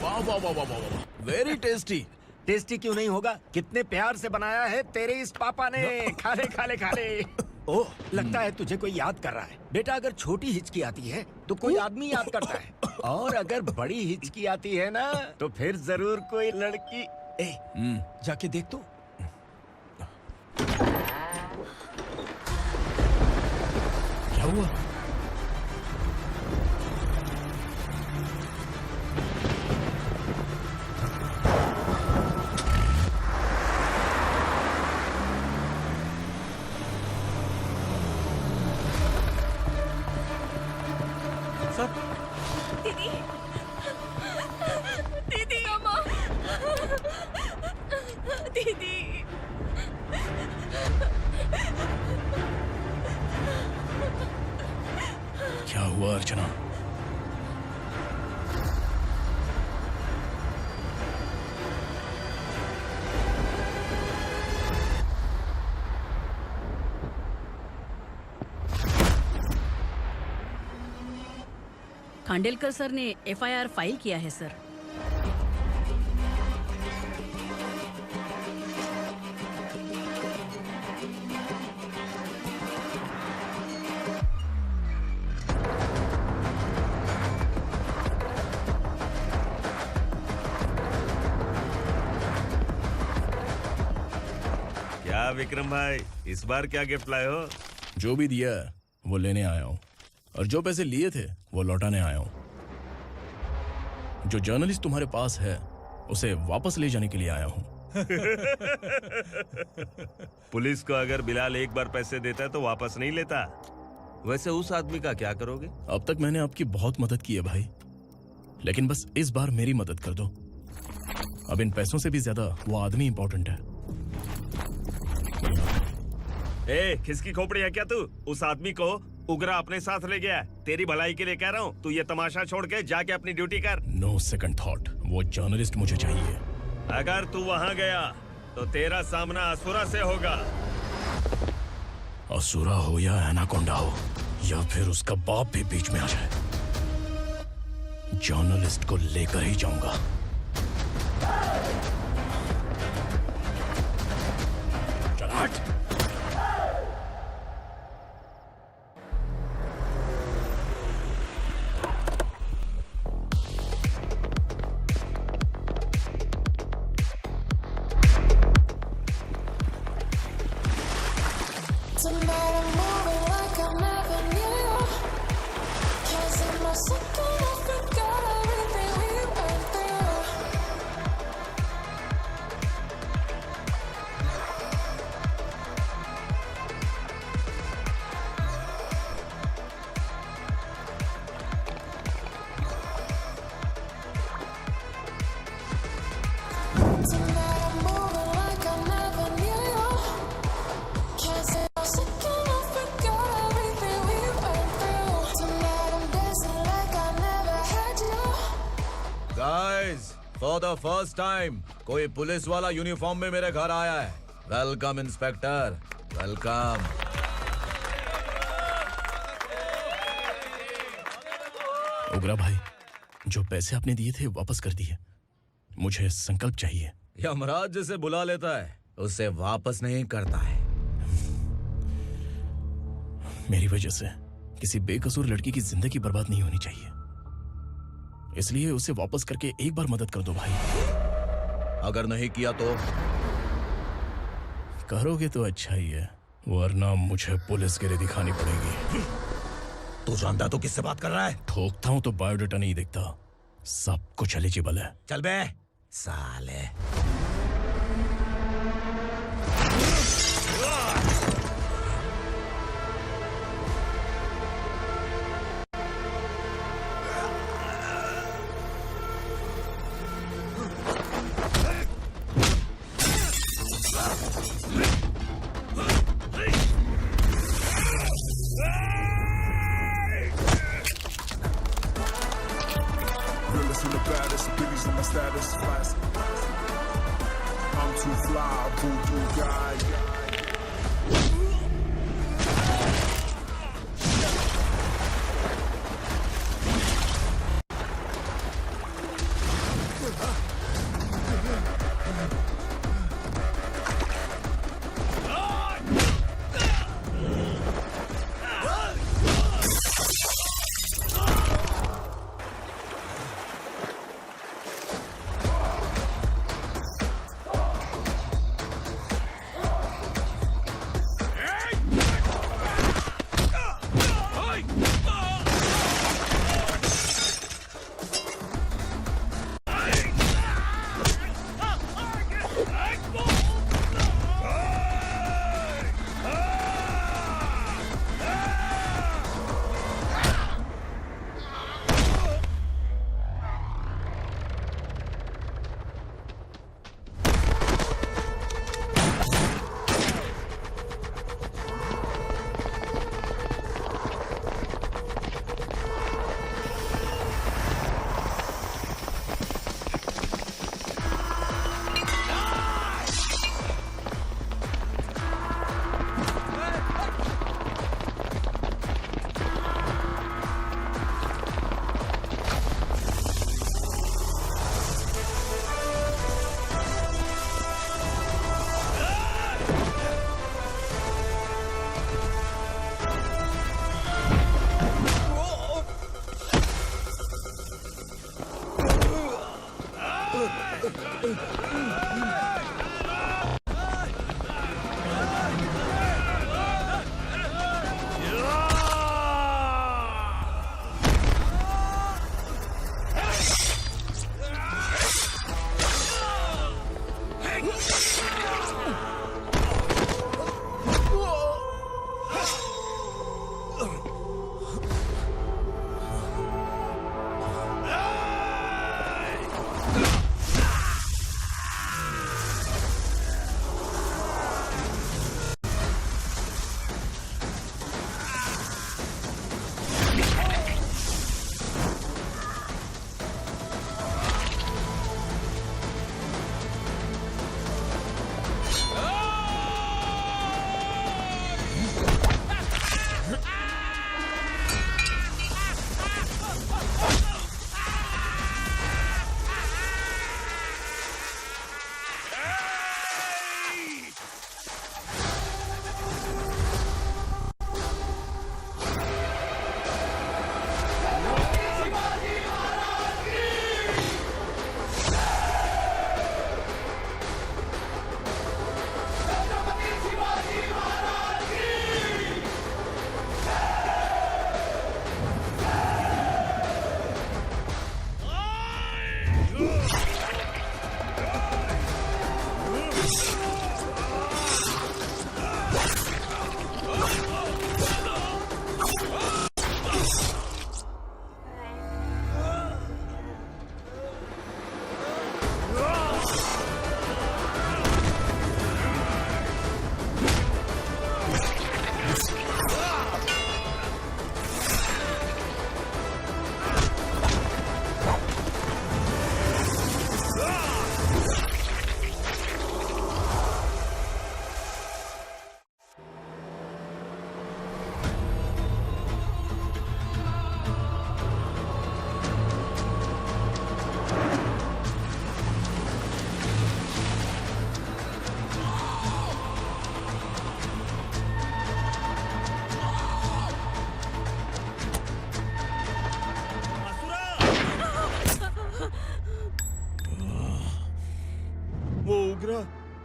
वाह वाह वाह वाह वाह, वेरी टेस्टी। टेस्टी क्यों नहीं होगा? कितने प्यार से बनाया है तेरे इस पापा ने। खा ले खा ले खा ले। ओह, लगता है तुझे कोई याद कर रहा है। बेटा अगर छोटी हिचकी आती है तो कोई आदमी याद करता है, और अगर बड़ी हिचकी आती है ना तो फिर जरूर कोई लड़की। जाके देख तो। क्या हुआ? दीदी, दीदी, अम्मा, दीदी। क्या हुआ अर्चना? खांडेलकर सर ने एफआईआर फाइल किया है सर। क्या विक्रम भाई, इस बार क्या गिफ्ट लाए हो? जो भी दिया है वो लेने आया हूँ, और जो पैसे लिए थे वो लौटाने आया हूँ। जो जर्नलिस्ट तुम्हारे पास है उसे वापस ले जाने के लिए आया हूँ। पुलिस को अगर बिलाल एक बार पैसे देता है तो वापस नहीं लेता। वैसे उस आदमी का क्या करोगे? अब तक मैंने आपकी बहुत मदद की है भाई, लेकिन बस इस बार मेरी मदद कर दो। अब इन पैसों से भी ज्यादा वो आदमी इंपॉर्टेंट है। ए, किसकी खोपड़ी है क्या तू? उस आदमी को उगरा अपने साथ ले गया है। तेरी भलाई के लिए कह रहा हूँ, तू ये तमाशा छोड़ के जाके अपनी ड्यूटी कर। नो सेकंड थॉट, वो जर्नलिस्ट मुझे चाहिए। अगर तू वहाँ गया तो तेरा सामना असुरा से होगा। असुरा हो या एनाकोंडा हो या फिर उसका बाप भी बीच में आ जाए, जर्नलिस्ट को लेकर ही जाऊंगा। चल हट। फॉर द फर्स्ट टाइम कोई पुलिस वाला यूनिफॉर्म में मेरे घर आया है। Welcome inspector, welcome. उगरा भाई, जो पैसे आपने दिए थे वापस कर दिए। मुझे संकल्प चाहिए। यमराज जिसे बुला लेता है उसे वापस नहीं करता है। मेरी वजह से किसी बेकसूर लड़की की जिंदगी बर्बाद नहीं होनी चाहिए, इसलिए उसे वापस करके एक बार मदद कर दो भाई। अगर नहीं किया तो? करोगे तो अच्छा ही है, वरना मुझे पुलिस गिरी दिखानी पड़ेगी। तू जानता तो किससे बात कर रहा है? ठोकता हूं तो बायोडाटा नहीं दिखता, सब कुछ एलिजिबल है। चल बे साले।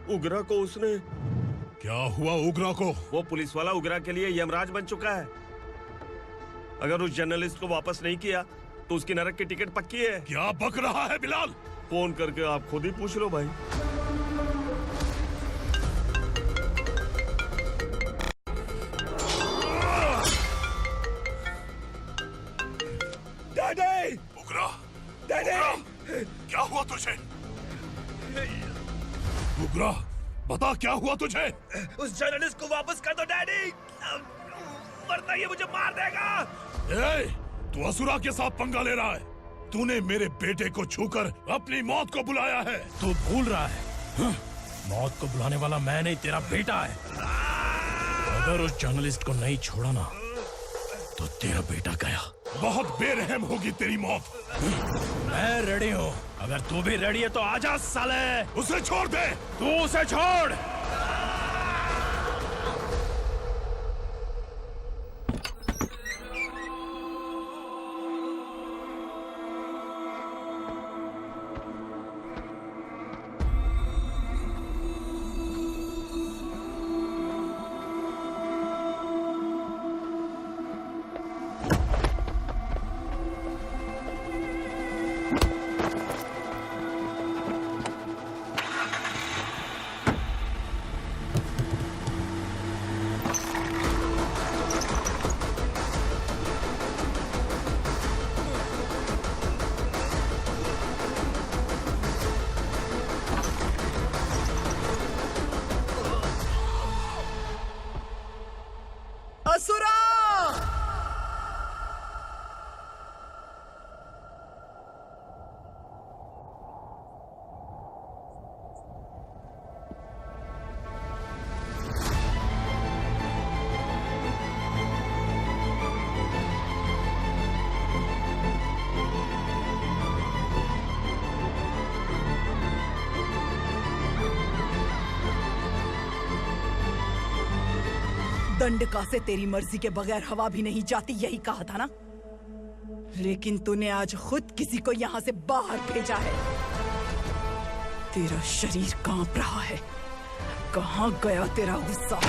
उगरा को उसने। क्या हुआ उगरा को? वो पुलिस वाला उगरा के लिए यमराज बन चुका है। अगर उस जर्नलिस्ट को वापस नहीं किया तो उसकी नरक की टिकट पक्की है। क्या बक रहा है बिलाल? फोन करके आप खुद ही पूछ लो भाई। डैडी! उगरा! डैडी! क्या हुआ तुझे? उगरा, बता क्या हुआ तुझे? उस जर्नलिस्ट को वापस कर दो डैडी, वरना ये मुझे मार देगा। ए, तू असुरा के साथ पंगा ले रहा है। तूने मेरे बेटे को छूकर अपनी मौत को बुलाया है। तू भूल रहा है, हाँ? मौत को बुलाने वाला मैं नहीं, तेरा बेटा है। अगर उस जर्नलिस्ट को नहीं छोड़ा ना तो तेरा बेटा गया। बहुत बेरहम होगी तेरी मौत। मैं रेडी हूँ, अगर तू भी रेडी है तो आजा साले। उसे छोड़ दे। तू उसे छोड़। असुरा! दंडका से तेरी मर्जी के बगैर हवा भी नहीं जाती, यही कहा था ना? लेकिन तूने आज खुद किसी को यहाँ से बाहर भेजा है। तेरा शरीर कांप रहा है। कहाँ गया तेरा गुस्सा?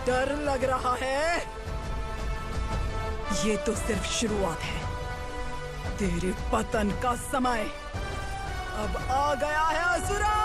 डर लग रहा है? ये तो सिर्फ शुरुआत है। तेरे पतन का समय अब आ गया है असुरा।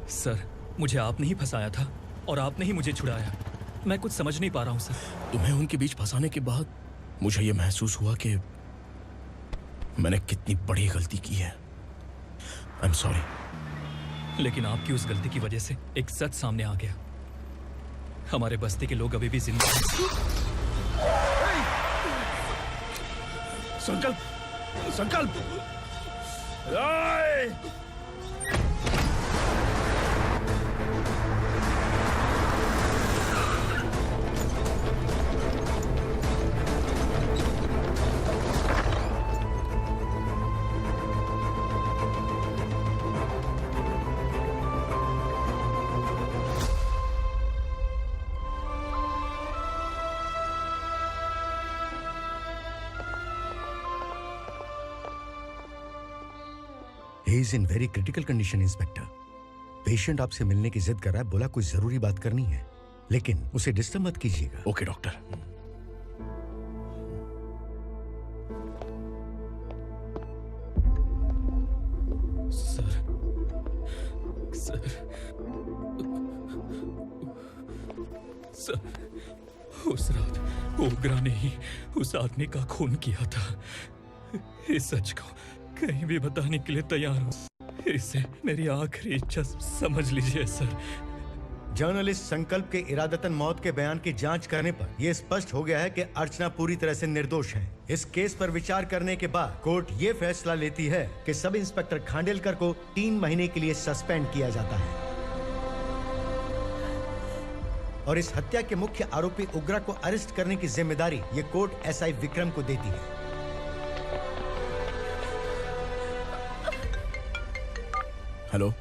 सर, मुझे आपने ही फंसाया था और आपने ही मुझे छुड़ाया। मैं कुछ समझ नहीं पा रहा हूँ सर। तुम्हें उनके बीच फंसाने के बाद मुझे ये महसूस हुआ कि मैंने कितनी बड़ी गलती की है। I am sorry. लेकिन आपकी उस गलती की वजह से एक सच सामने आ गया। हमारे बस्ती के लोग अभी भी जिंदा हैं। संकल्प, संकल्प। He is in very critical condition, inspector. Patient आपसे मिलने की जिद कर रहा है, बोला कुछ जरूरी बात करनी है, लेकिन उसे डिस्टर्ब मत कीजिएगा। Okay doctor. Sir, sir, sir, उस रात ओगरा ने ही उस आदमी का खून किया था। इस सच को कहीं भी बताने के लिए तैयार हूँ। इसे मेरी आखिरी इच्छा समझ लीजिए सर। जर्नलिस्ट संकल्प के इरादतन मौत के बयान की जांच करने पर यह स्पष्ट हो गया है कि अर्चना पूरी तरह से निर्दोष है। इस केस पर विचार करने के बाद कोर्ट ये फैसला लेती है कि सब इंस्पेक्टर खांडेलकर को 3 महीने के लिए सस्पेंड किया जाता है और इस हत्या के मुख्य आरोपी उग्रा को अरेस्ट करने की जिम्मेदारी ये कोर्ट एसआई विक्रम को देती है। हेलो,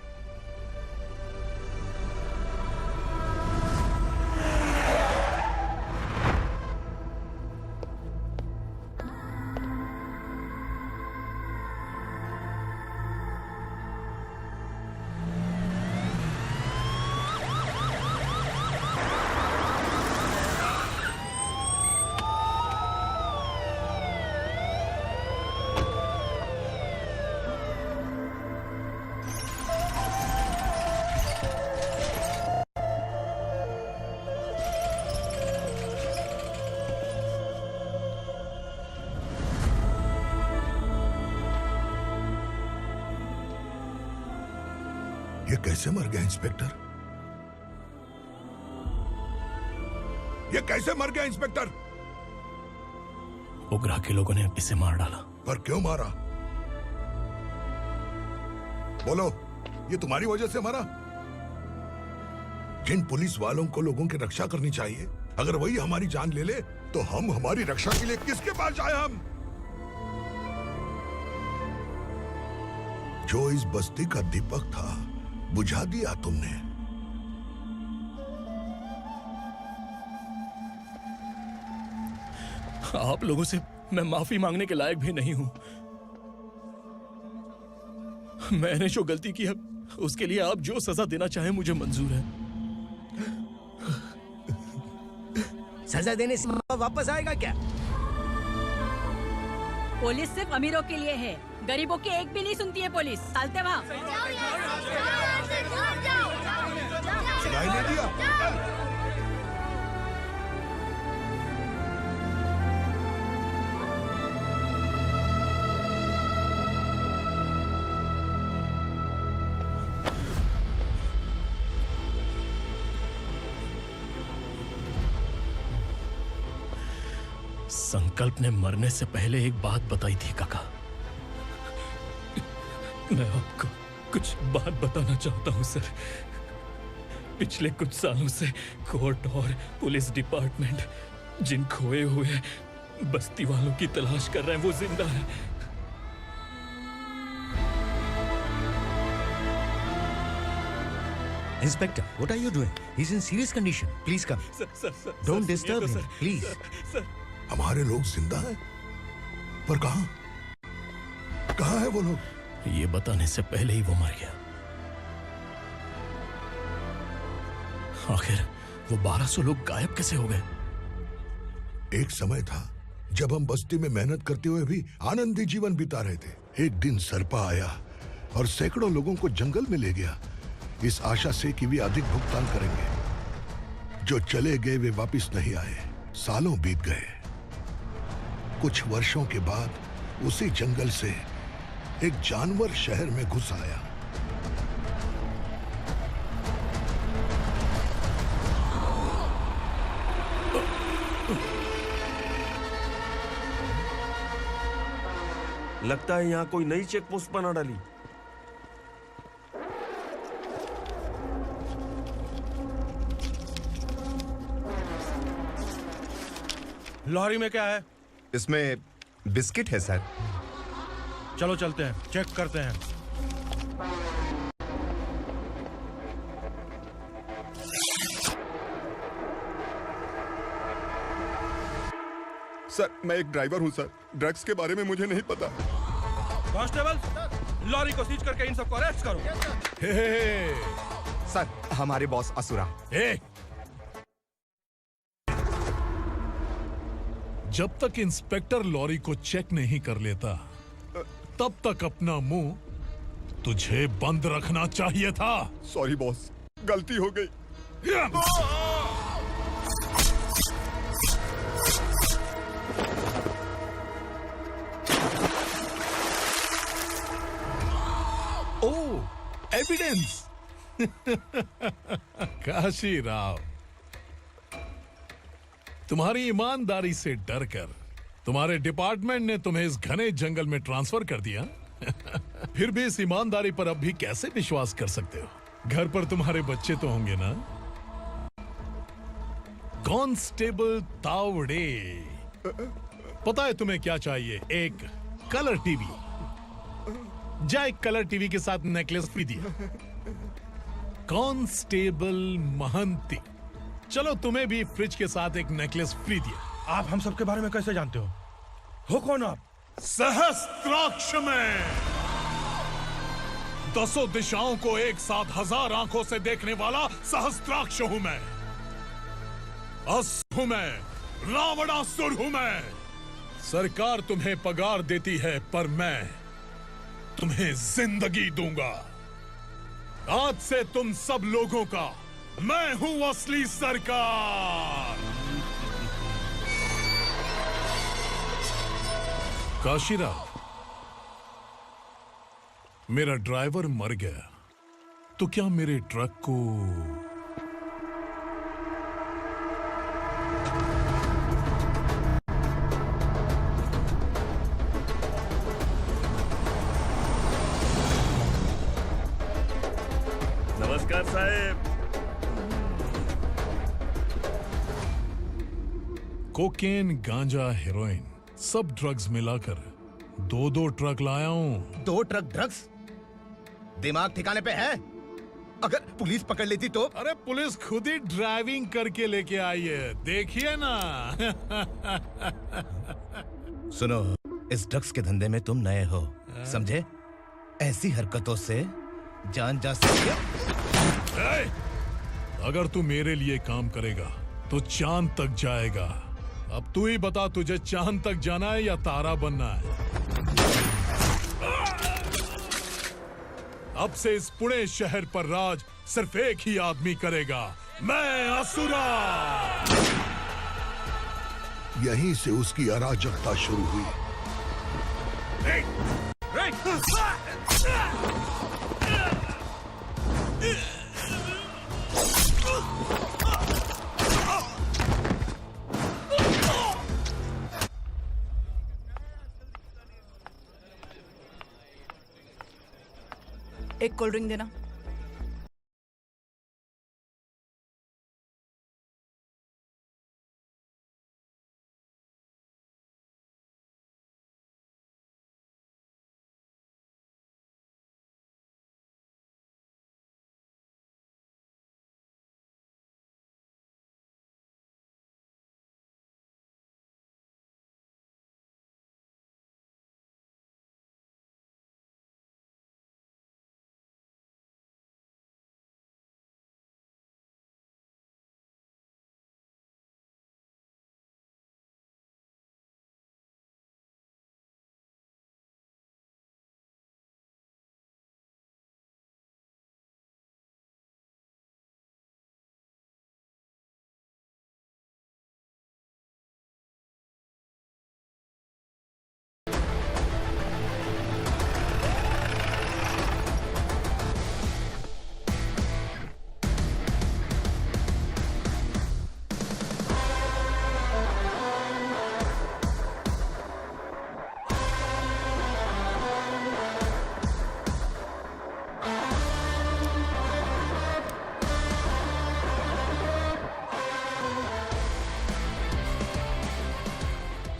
ये कैसे मर गया इंस्पेक्टर? ये कैसे मर गया इंस्पेक्टर? उग्रा के लोगों ने इसे मार डाला। पर क्यों मारा? बोलो, ये तुम्हारी वजह से मरा? जिन पुलिस वालों को लोगों की रक्षा करनी चाहिए, अगर वही हमारी जान ले ले तो हम हमारी रक्षा के लिए किसके पास जाए? हम जो इस बस्ती का दीपक था बुझा दिया तुमने। आप लोगों से मैं माफी मांगने के लायक भी नहीं हूं। मैंने जो गलती की है उसके लिए आप जो सजा देना चाहें मुझे मंजूर है। सजा देने से वापस आएगा क्या? पुलिस सिर्फ अमीरों के लिए है, गरीबों की एक भी नहीं सुनती है पुलिस। चलते वहाँ। सुनाई नहीं दिया? संकल्प ने मरने से पहले एक बात बताई थी काका। मैं आपको कुछ बात बताना चाहता हूं सर। पिछले कुछ सालों से कोर्ट और पुलिस डिपार्टमेंट जिन खोए हुए बस्ती वालों की तलाश कर रहे हैं वो जिंदा है। Inspector, what are you doing? He's in serious condition. Please come. Sir, Don't disturb him, please. हमारे लोग जिंदा हैं? पर कहां? कहां है वो लोग? ये बताने से पहले ही वो मर गया। आखिर वो 1200 लोग गायब कैसे हो गए? एक समय था जब हम बस्ती में मेहनत करते हुए भी आनंदी जीवन बिता रहे थे। एक दिन सरपा आया और सैकड़ों लोगों को जंगल में ले गया, इस आशा से कि वे अधिक भुगतान करेंगे। जो चले गए वे वापस नहीं आए। सालों बीत गए। कुछ वर्षों के बाद उसी जंगल से एक जानवर शहर में घुस आया। लगता है यहाँ कोई नई चेक पोस्ट बना डाली। लॉरी में क्या है? इसमें बिस्किट है सर। चलो चलते हैं, चेक करते हैं। सर, मैं एक ड्राइवर हूं सर। ड्रग्स के बारे में मुझे नहीं पता। कांस्टेबल, लॉरी को सीज करके इन सबको अरेस्ट करो। सर, हमारे बॉस असुरा। जब तक इंस्पेक्टर लॉरी को चेक नहीं कर लेता तब तक अपना मुंह तुझे बंद रखना चाहिए था। सॉरी बॉस, गलती हो गई। ओह, एविडेंस। काशी राव, तुम्हारी ईमानदारी से डरकर तुम्हारे डिपार्टमेंट ने तुम्हें इस घने जंगल में ट्रांसफर कर दिया। फिर भी इस ईमानदारी पर अब भी कैसे विश्वास कर सकते हो? घर पर तुम्हारे बच्चे तो होंगे ना? कांस्टेबल तावड़े, पता है तुम्हें क्या चाहिए? एक कलर टीवी। जा एक कलर टीवी के साथ नेकलेस भी दिया। कांस्टेबल महंती, चलो तुम्हें भी फ्रिज के साथ एक नेकलेस फ्री दिया। आप हम सबके बारे में कैसे जानते हो कौन आप? सहस्त्राक्ष में 10 दिशाओं को एक साथ 1000 आंखों से देखने वाला सहस्त्राक्ष हूं मैं। असुर हूं मैं, रावणासुर हूं मैं। सरकार तुम्हें पगार देती है, पर मैं तुम्हें जिंदगी दूंगा। आज से तुम सब लोगों का मैं हूं असली सरकार। काशीराव, मेरा ड्राइवर मर गया, तो क्या मेरे ट्रक को नमस्कार साहब। कोकेन, गांजा, हेरोइन, सब ड्रग्स मिलाकर 2 ट्रक लाया हूँ। 2 ट्रक ड्रग्स? दिमाग ठिकाने पे है? अगर पुलिस पकड़ लेती तो? अरे पुलिस खुद ही ड्राइविंग करके लेके आई है, देखिए ना। सुनो, इस ड्रग्स के धंधे में तुम नए हो, समझे? ऐसी हरकतों से जान जा सकती है। अगर तू मेरे लिए काम करेगा तो चांद तक जाएगा। अब तू ही बता, तुझे चांद तक जाना है या तारा बनना है? अब से इस पुणे शहर पर राज सिर्फ एक ही आदमी करेगा, मैं असुरा। यहीं से उसकी अराजकता शुरू हुई। एक कोल्ड ड्रिंक देना।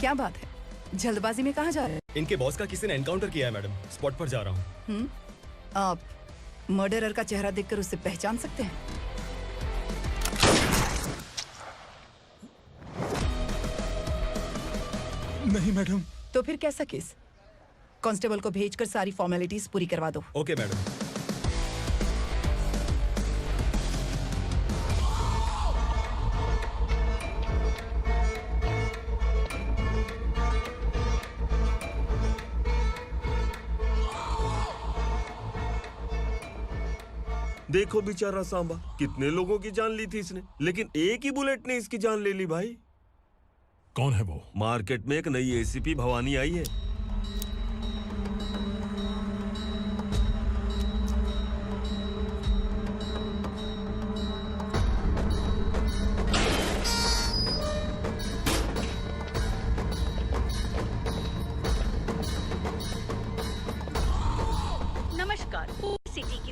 क्या बात है, जल्दबाजी में कहाँ जा रहे हैं? इनके बॉस का किसी ने एनकाउंटर किया है मैडम, स्पॉट पर जा रहा हूँ। आप मर्डरर का चेहरा देखकर उससे पहचान सकते हैं? नहीं मैडम। तो फिर कैसा केस? कांस्टेबल को भेजकर सारी फॉर्मेलिटीज पूरी करवा दो। Okay madam. देखो बेचारा सांबा, कितने लोगों की जान ली थी इसने, लेकिन एक ही बुलेट ने इसकी जान ले ली भाई। कौन है वो? मार्केट में एक नई एसीपी भवानी आई है।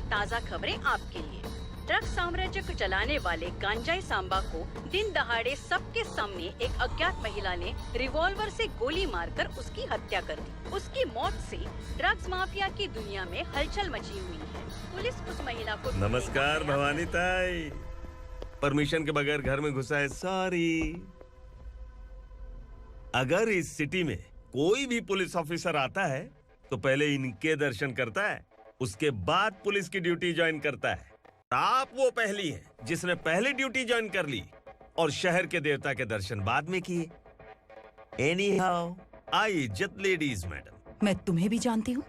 ताज़ा खबरें आपके लिए। ड्रग्स साम्राज्य को चलाने वाले गांजाई सांबा को दिन दहाड़े सबके सामने एक अज्ञात महिला ने रिवॉल्वर से गोली मारकर उसकी हत्या कर दी। उसकी मौत से ड्रग्स माफिया की दुनिया में हलचल मची हुई है। पुलिस उस महिला को नमस्कार भवानी ताई, परमिशन के बगैर घर में घुसा है, सॉरी। अगर इस सिटी में कोई भी पुलिस ऑफिसर आता है तो पहले इनके दर्शन करता है, उसके बाद पुलिस की ड्यूटी ज्वाइन करता है। आप वो पहली हैं जिसने पहले ड्यूटी ज्वाइन कर ली और शहर के देवता के दर्शन बाद में किए। एनीहाउ, आई इज्जत लेडीज मैडम। मैं तुम्हें भी जानती हूँ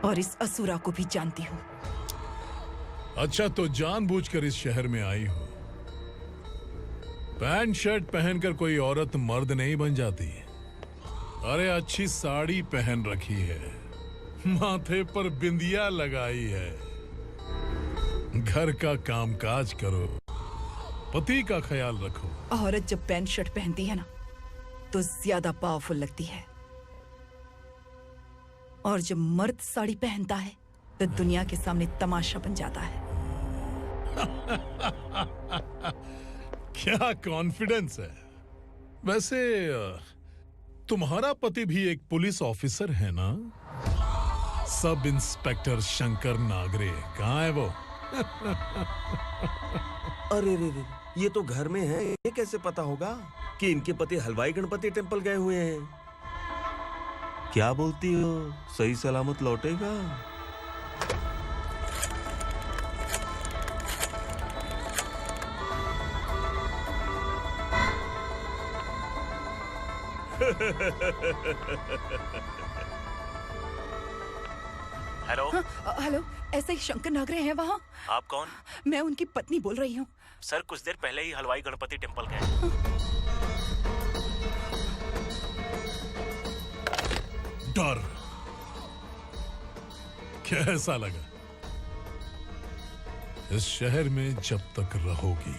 और इस असुरा को भी जानती हूँ। अच्छा, तो जानबूझकर इस शहर में आई हो। पैंट शर्ट पहनकर कोई औरत मर्द नहीं बन जाती। अरे अच्छी साड़ी पहन रखी है, माथे पर बिंदिया लगाई है, घर का कामकाज करो, पति का ख्याल रखो। औरत जब पैंट शर्ट पहनती है ना तो ज्यादा पावरफुल लगती है, और जब मर्द साड़ी पहनता है तो दुनिया के सामने तमाशा बन जाता है। क्या कॉन्फिडेंस है। वैसे तुम्हारा पति भी एक पुलिस ऑफिसर है ना? सब इंस्पेक्टर शंकर नागरे, कहाँ है वो? अरे रे रे, ये तो घर में है, ये कैसे पता होगा कि इनके पति हलवाई गणपति टेम्पल गए हुए हैं? क्या बोलती हो, सही सलामत लौटेगा? हेलो। हेलो, ऐसे ही शंकर नागरे हैं वहाँ? आप कौन? मैं उनकी पत्नी बोल रही हूँ। सर कुछ देर पहले ही हलवाई गणपति टेम्पल गए। डर कैसा लगा? इस शहर में जब तक रहोगी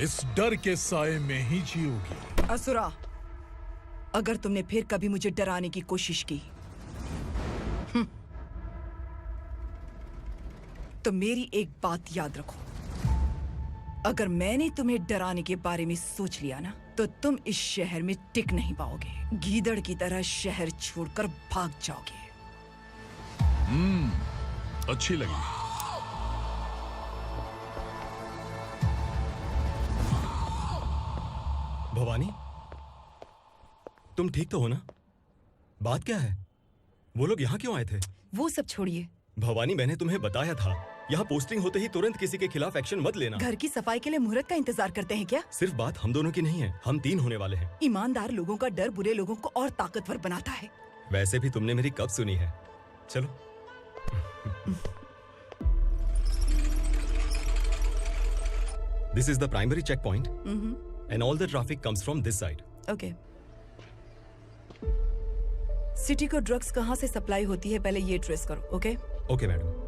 इस डर के साए में ही जियोगी। असुरा, अगर तुमने फिर कभी मुझे डराने की कोशिश की तो मेरी एक बात याद रखो, अगर मैंने तुम्हें डराने के बारे में सोच लिया ना तो तुम इस शहर में टिक नहीं पाओगे। गीदड़ की तरह शहर छोड़कर भाग जाओगे। अच्छी लगी। भवानी, तुम ठीक तो हो ना? बात क्या है? वो लोग यहाँ क्यों आए थे? वो सब छोड़िए भवानी, मैंने तुम्हें बताया था यहाँ पोस्टिंग होते ही तुरंत किसी के खिलाफ एक्शन मत लेना। घर की सफाई के लिए मुहूर्त का इंतजार करते हैं क्या? सिर्फ बात हम दोनों की नहीं है, हम 3 होने वाले हैं। ईमानदार लोगों का डर बुरे लोगों को और ताकतवर बनाता है। वैसे भी तुमने मेरी कब सुनी है। चलो। This is the primary checkpoint, and all the traffic comes from this side. Okay. City को ड्रग्स कहाँ से सप्लाई होती है पहले ये ट्रेस करो, ओके? Okay madam.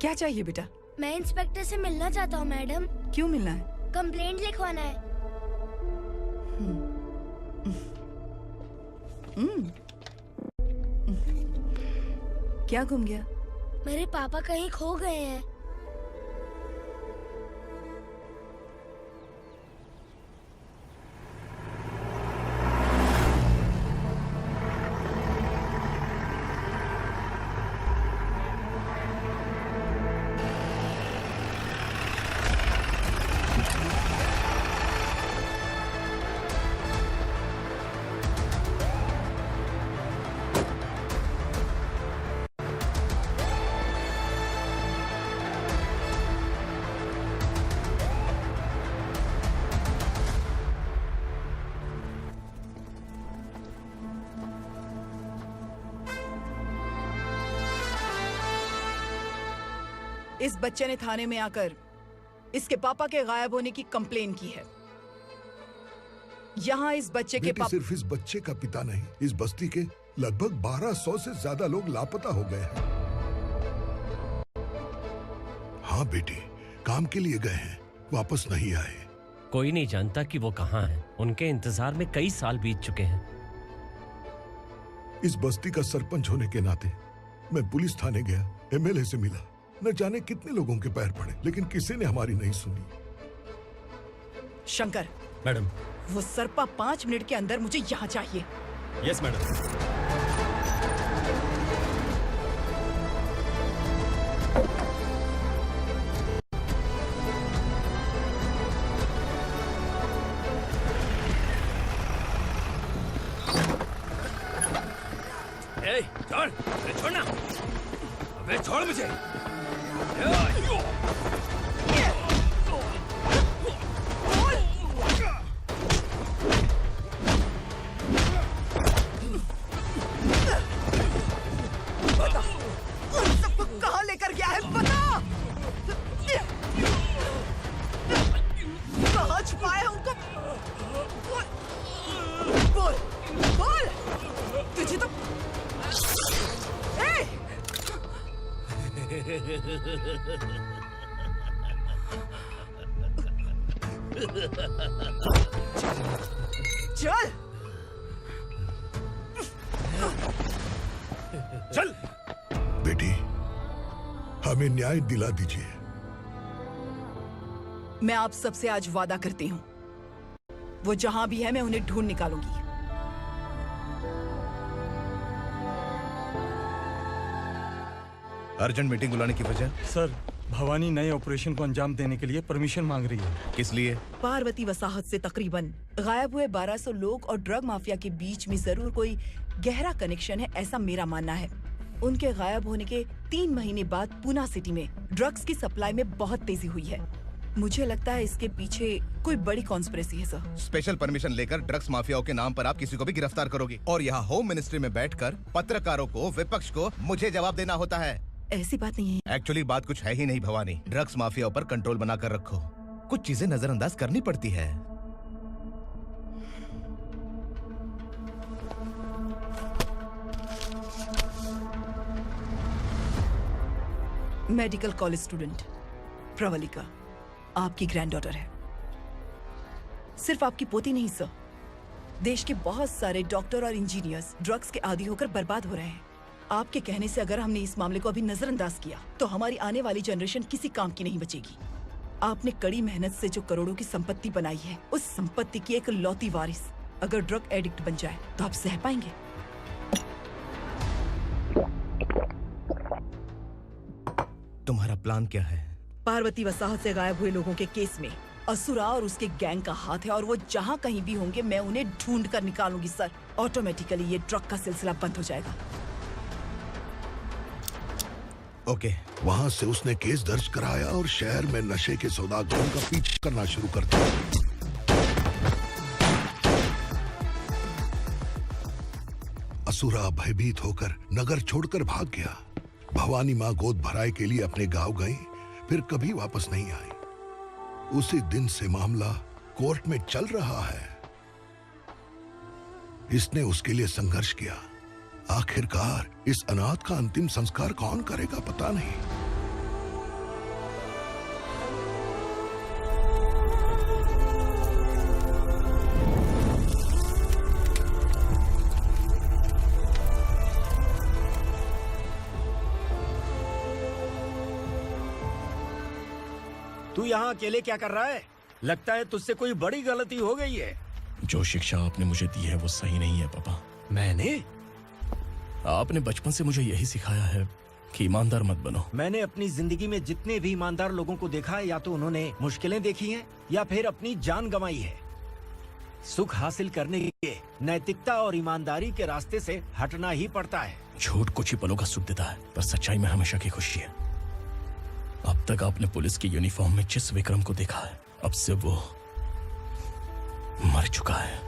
क्या चाहिए बेटा? मैं इंस्पेक्टर से मिलना चाहता हूँ मैडम। क्यों मिलना है? कंप्लेंट लिखवाना है। क्या घूम गया? मेरे पापा कहीं खो गए हैं। इस बच्चे ने थाने में आकर इसके पापा के गायब होने की कंप्लेन की है। यहाँ इस बच्चे के पापा सिर्फ इस बच्चे का पिता नहीं, इस बस्ती के लगभग 1200 से ज्यादा लोग लापता हो गए हैं। हाँ बेटी, काम के लिए गए हैं, वापस नहीं आए। कोई नहीं जानता कि वो कहाँ हैं। उनके इंतजार में कई साल बीत चुके हैं। इस बस्ती का सरपंच होने के नाते मैं पुलिस थाने गया, एमएलए से मिला, न जाने कितने लोगों के पैर पड़े, लेकिन किसी ने हमारी नहीं सुनी। शंकर, मैडम। वो सरपा 5 मिनट के अंदर मुझे यहाँ चाहिए। Yes madam. छोड़, अरे छोड़ना, अबे छोड़ मुझे। बता, उन सबको कहाँ लेकर गया है, बता। कहाँ छुपाया उनको? बोल, बोल। तुझे तो चल चल बेटी, हमें न्याय दिला दीजिए। मैं आप सबसे आज वादा करती हूँ, वो जहां भी है मैं उन्हें ढूंढ निकालूंगी। अर्जेंट मीटिंग बुलाने की वजह? सर, भवानी नए ऑपरेशन को अंजाम देने के लिए परमिशन मांग रही है। किस लिए? पार्वती वसाहत से तकरीबन गायब हुए 1200 लोग और ड्रग माफिया के बीच में जरूर कोई गहरा कनेक्शन है, ऐसा मेरा मानना है। उनके गायब होने के 3 महीने बाद पूना सिटी में ड्रग्स की सप्लाई में बहुत तेजी हुई है। मुझे लगता है इसके पीछे कोई बड़ी कॉन्स्पिरेसी है सर। स्पेशल परमिशन लेकर ड्रग्स माफियाओं के नाम पर आप किसी को भी गिरफ्तार करोगे और यहाँ होम मिनिस्ट्री में बैठकर पत्रकारों को, विपक्ष को मुझे जवाब देना होता है। ऐसी बात नहीं है। एक्चुअली बात कुछ है ही नहीं भवानी। ड्रग्स माफियाओं पर कंट्रोल बनाकर रखो, कुछ चीजें नजरअंदाज करनी पड़ती है। मेडिकल कॉलेज स्टूडेंट प्रवलिका आपकी ग्रैंडडॉटर है। सिर्फ आपकी पोती नहीं सर, देश के बहुत सारे डॉक्टर और इंजीनियर्स ड्रग्स के आदी होकर बर्बाद हो रहे हैं। आपके कहने से अगर हमने इस मामले को अभी नजरअंदाज किया तो हमारी आने वाली जनरेशन किसी काम की नहीं बचेगी। आपने कड़ी मेहनत से जो करोड़ों की संपत्ति बनाई है, उस संपत्ति की एक लौती वारिस अगर ड्रग एडिक्ट बन जाए तो आप सह पाएंगे? तुम्हारा प्लान क्या है? पार्वती वसाहत से गायब हुए लोगों के केस में असुरा और उसके गैंग का हाथ है और वो जहाँ कहीं भी होंगे मैं उन्हें ढूंढ कर निकालूंगी सर। ऑटोमेटिकली ये ड्रग का सिलसिला बंद हो जाएगा। ओके। वहाँ से उसने केस दर्ज कराया और शहर में नशे के सौदागरों का पीछा करना शुरू कर दिया। असुरा भयभीत होकर नगर छोड़कर भाग गया। भवानी माँ गोद भराई के लिए अपने गांव गई, फिर कभी वापस नहीं आई। उसी दिन से मामला कोर्ट में चल रहा है। इसने उसके लिए संघर्ष किया। आखिरकार इस अनाथ का अंतिम संस्कार कौन करेगा पता नहीं। तू यहाँ अकेले क्या कर रहा है? लगता है तुझसे कोई बड़ी गलती हो गई है। जो शिक्षा आपने मुझे दी है वो सही नहीं है पापा। मैंने? आपने बचपन से मुझे यही सिखाया है कि ईमानदार मत बनो। मैंने अपनी जिंदगी में जितने भी ईमानदार लोगों को देखा है, या तो उन्होंने मुश्किलें देखी हैं या फिर अपनी जान गंवाई है। सुख हासिल करने के लिए नैतिकता और ईमानदारी के रास्ते से हटना ही पड़ता है। झूठ कुछ ही पलों का सुख देता है, पर सच्चाई में हमेशा की खुशी है। अब तक आपने पुलिस की यूनिफॉर्म में जिस विक्रम को देखा है, अब से वो मर चुका है।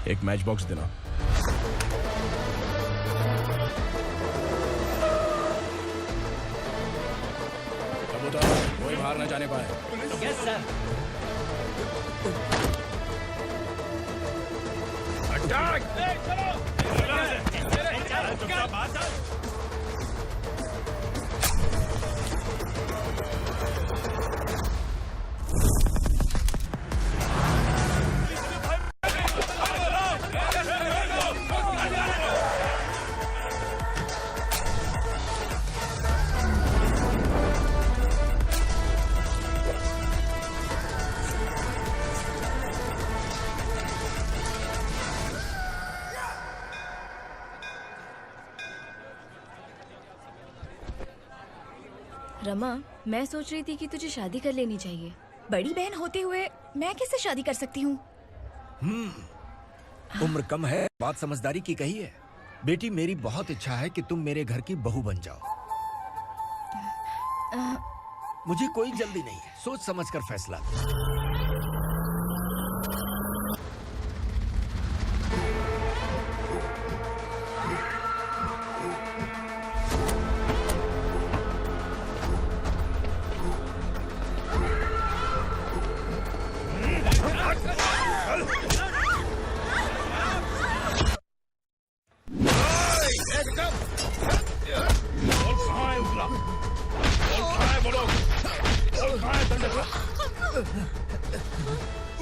एक मैच बॉक्स देना। कोई बाहर न जाने पाए। Yes sir. रमा, मैं सोच रही थी कि तुझे शादी कर लेनी चाहिए। बड़ी बहन होते हुए मैं कैसे शादी कर सकती हूँ? उम्र कम है, बात समझदारी की कही है। बेटी, मेरी बहुत इच्छा है कि तुम मेरे घर की बहू बन जाओ। मुझे कोई जल्दी नहीं है, सोच समझ कर फैसला लो।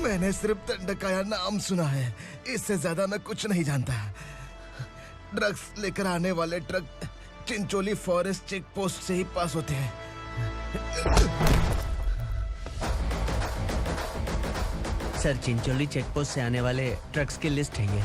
मैंने सिर्फ दंडकाया नाम सुना है, इससे ज्यादा मैं कुछ नहीं जानता। ड्रग्स लेकर आने वाले truck Chincholi forest check post से ही पास होते हैं। सर, चिंचोली चेक पोस्ट से आने वाले ट्रक्स की लिस्ट है ये।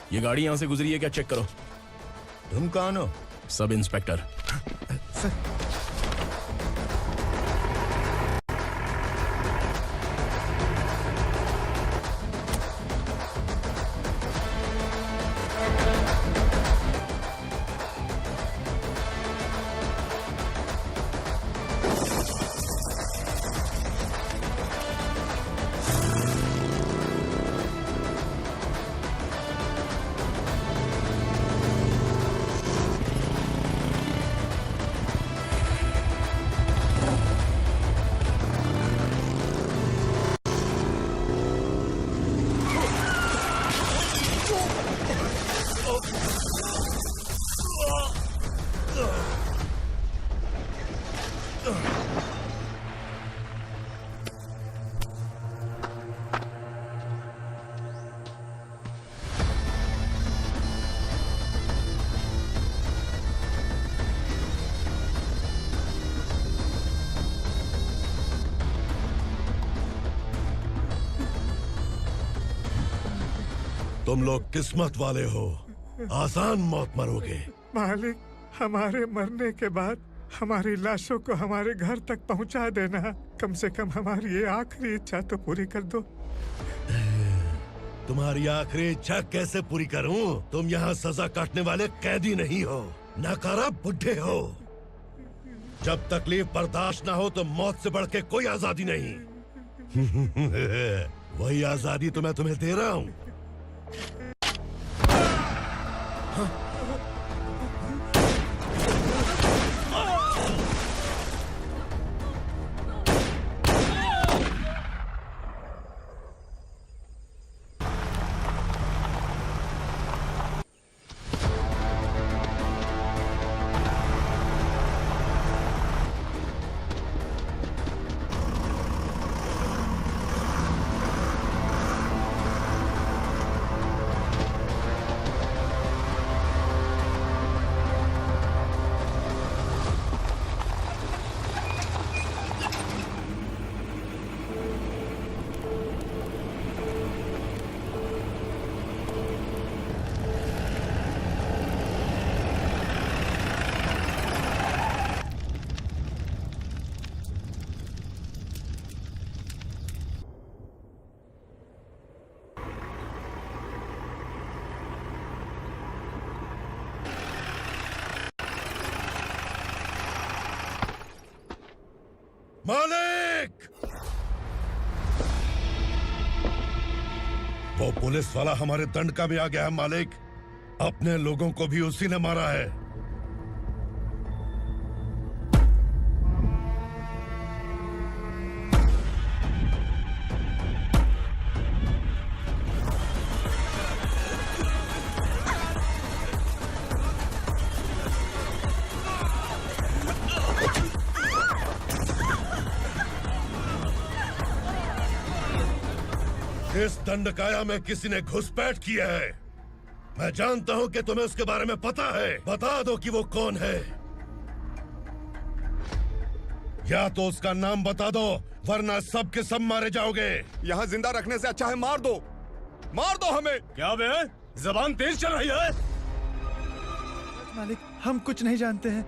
ये गाड़ी यहां से गुजरी है क्या, चेक करो। तुम कौन हो? Sub inspector. तुम लोग किस्मत वाले हो, आसान मौत मरोगे। मालिक, हमारे मरने के बाद हमारी लाशों को हमारे घर तक पहुंचा देना। कम से कम हमारी ये आखिरी इच्छा तो पूरी कर दो। तुम्हारी आखिरी इच्छा कैसे पूरी करूं? तुम यहाँ सजा काटने वाले कैदी नहीं हो, नकारा बुढ़े हो। जब तकलीफ बर्दाश्त ना हो तो मौत से बढ़ के कोई आजादी नहीं। वही आजादी तो मैं तुम्हें दे रहा हूँ। पुलिस वाला हमारे दंडका में आ गया है मालिक। अपने लोगों को भी उसी ने मारा है। इस दंडकाया में किसी ने घुसपैठ किया है। मैं जानता हूं कि तुम्हें उसके बारे में पता है। बता दो कि वो कौन है, या तो उसका नाम बता दो, वरना सब के सब मारे जाओगे। यहाँ जिंदा रखने से अच्छा है मार दो हमें। क्या बे, जबान तेज चल रही है? मालिक, हम कुछ नहीं जानते हैं।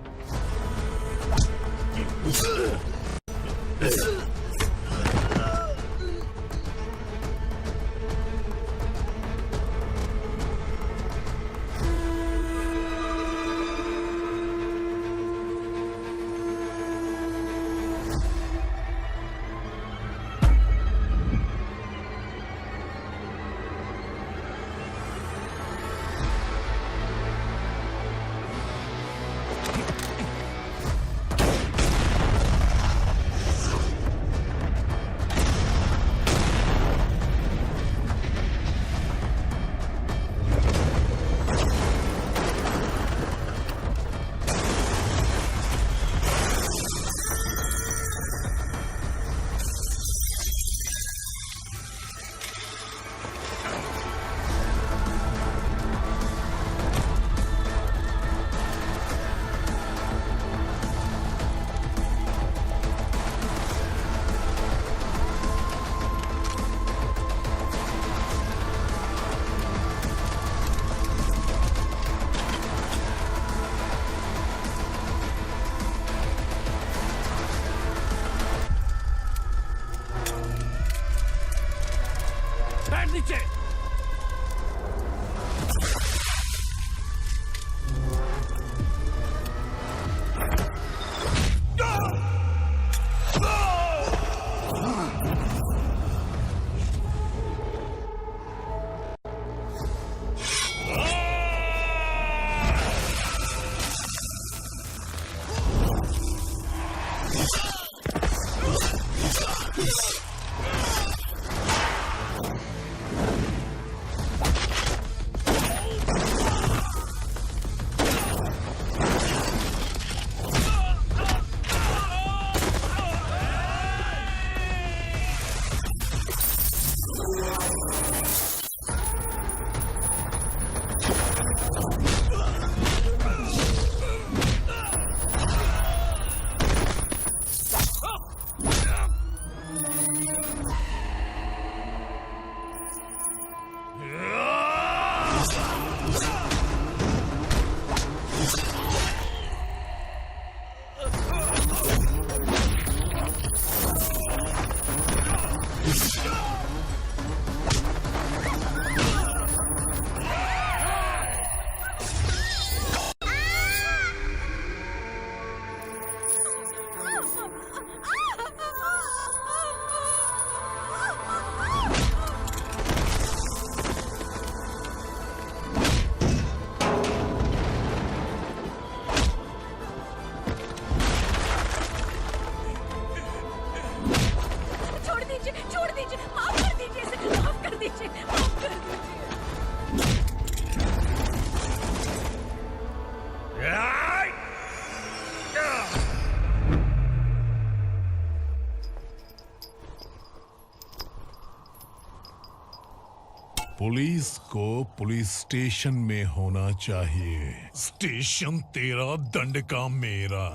पुलिस को पुलिस स्टेशन में होना चाहिए। स्टेशन तेरा, दंड का मेरा।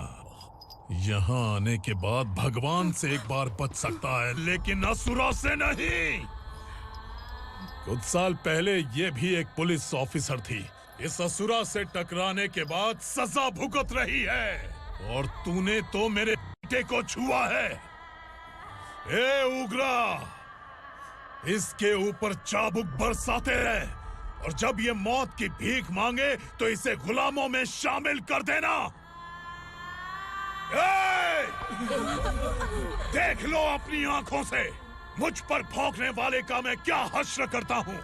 यहाँ आने के बाद भगवान से एक बार बच सकता है, लेकिन असुरा से नहीं। कुछ साल पहले ये भी एक पुलिस ऑफिसर थी। इस असुरा से टकराने के बाद सजा भुगत रही है, और तूने तो मेरे बेटे को छुआ है। ए उग्रा, इसके ऊपर चाबुक बरसाते रहे, और जब ये मौत की भीख मांगे तो इसे गुलामों में शामिल कर देना। देख लो अपनी आंखों से मुझ पर भौंकने वाले का मैं क्या हश्र करता हूँ।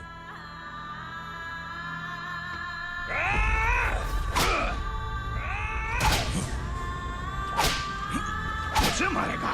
से मारेगा।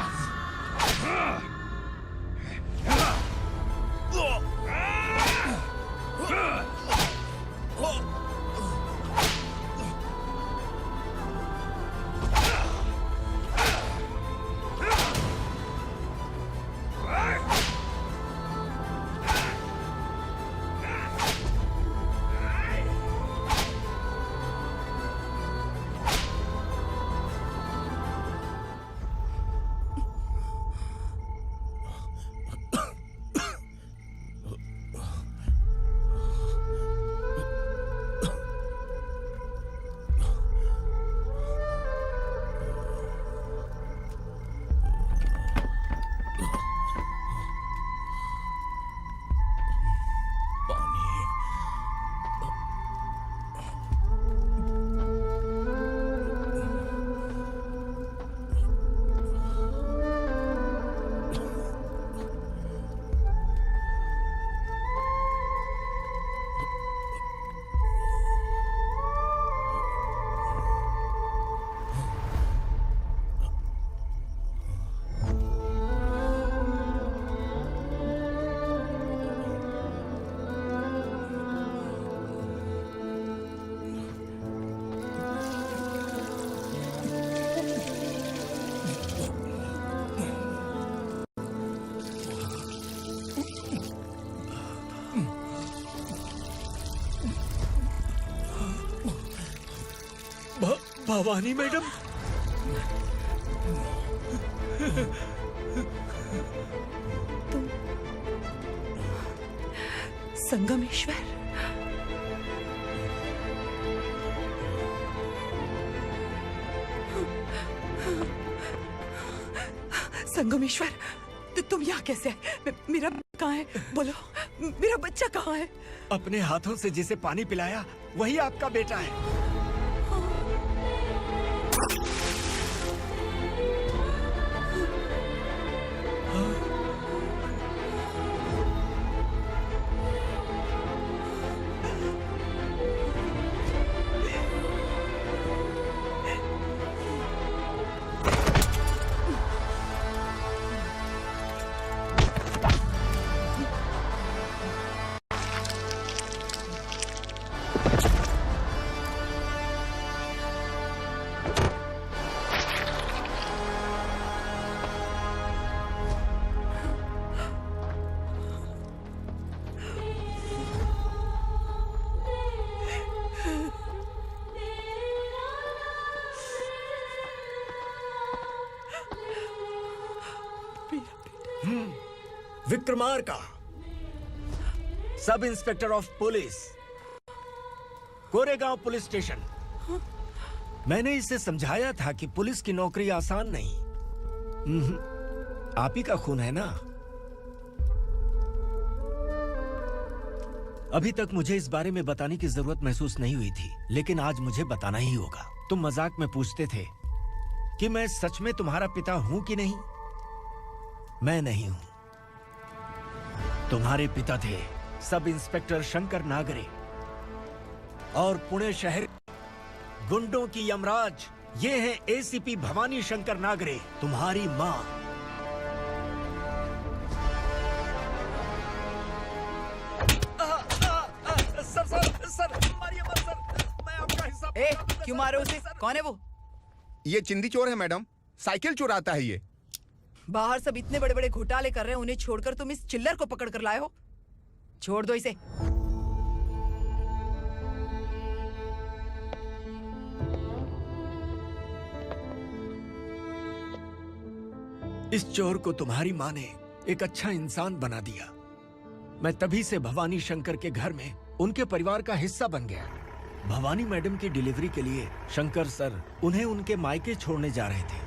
भवानी मैडम, तुम संगमेश्वर, संगमेश्वर, तुम यहाँ कैसे आए? मेरा कहाँ है? बोलो, मेरा बच्चा कहाँ है? अपने हाथों से जिसे पानी पिलाया वही आपका बेटा है। Vikramarka, sub inspector of police, Koregaon police station. मैंने इसे समझाया था कि पुलिस की नौकरी आसान नहीं। आप ही का खून है ना? अभी तक मुझे इस बारे में बताने की जरूरत महसूस नहीं हुई थी, लेकिन आज मुझे बताना ही होगा। तुम मजाक में पूछते थे कि मैं सच में तुम्हारा पिता हूं कि नहीं। मैं नहीं हूं। तुम्हारे पिता थे सब इंस्पेक्टर शंकर नागरे, और पुणे शहर गुंडों की यमराज ये है एसीपी भवानी शंकर नागरे, तुम्हारी मां। सर, मारिए मत सर, मैं आपका हिस्सा। क्यों मारे उसे? कौन है वो? ये चिंदी चोर है मैडम, साइकिल चुराता है ये। बाहर सब इतने बड़े बड़े घोटाले कर रहे हैं, उन्हें छोड़कर तुम इस चिल्लर को पकड़ कर लाए हो। छोड़ दो इसे। इस चोर को तुम्हारी माँ ने एक अच्छा इंसान बना दिया। मैं तभी से भवानी शंकर के घर में उनके परिवार का हिस्सा बन गया। भवानी मैडम की डिलीवरी के लिए शंकर सर उन्हें उनके मायके छोड़ने जा रहे थे।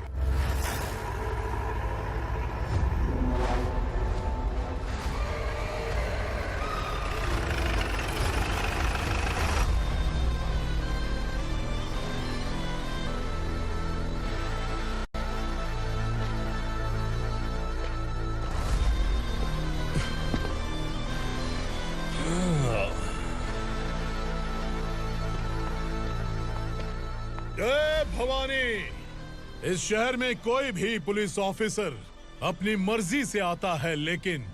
जय भवानी, इस शहर में कोई भी पुलिस ऑफिसर अपनी मर्जी से आता है, लेकिन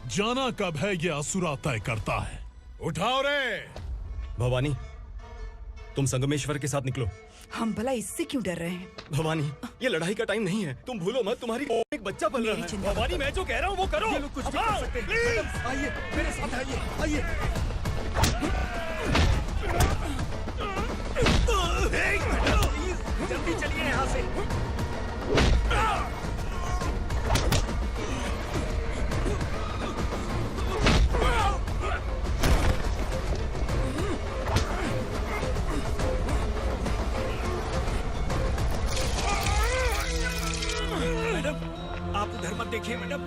जाना कब है ये असुरा तय करता है। उठाओ रे। भवानी, तुम संगमेश्वर के साथ निकलो। हम भला इससे क्यों डर रहे हैं? भवानी, ये लड़ाई का टाइम नहीं है। तुम भूलो मत, तुम्हारी एक बच्चा पल रहा है। भवानी, मैं जो कह रहा हूँ वो करो। ये लोग कुछ भी कर सकते हैं। आइए मेरे साथ आइए। जल्दी चलिए यहाँ से। मैडम, आप उधर मत देखिए मैडम।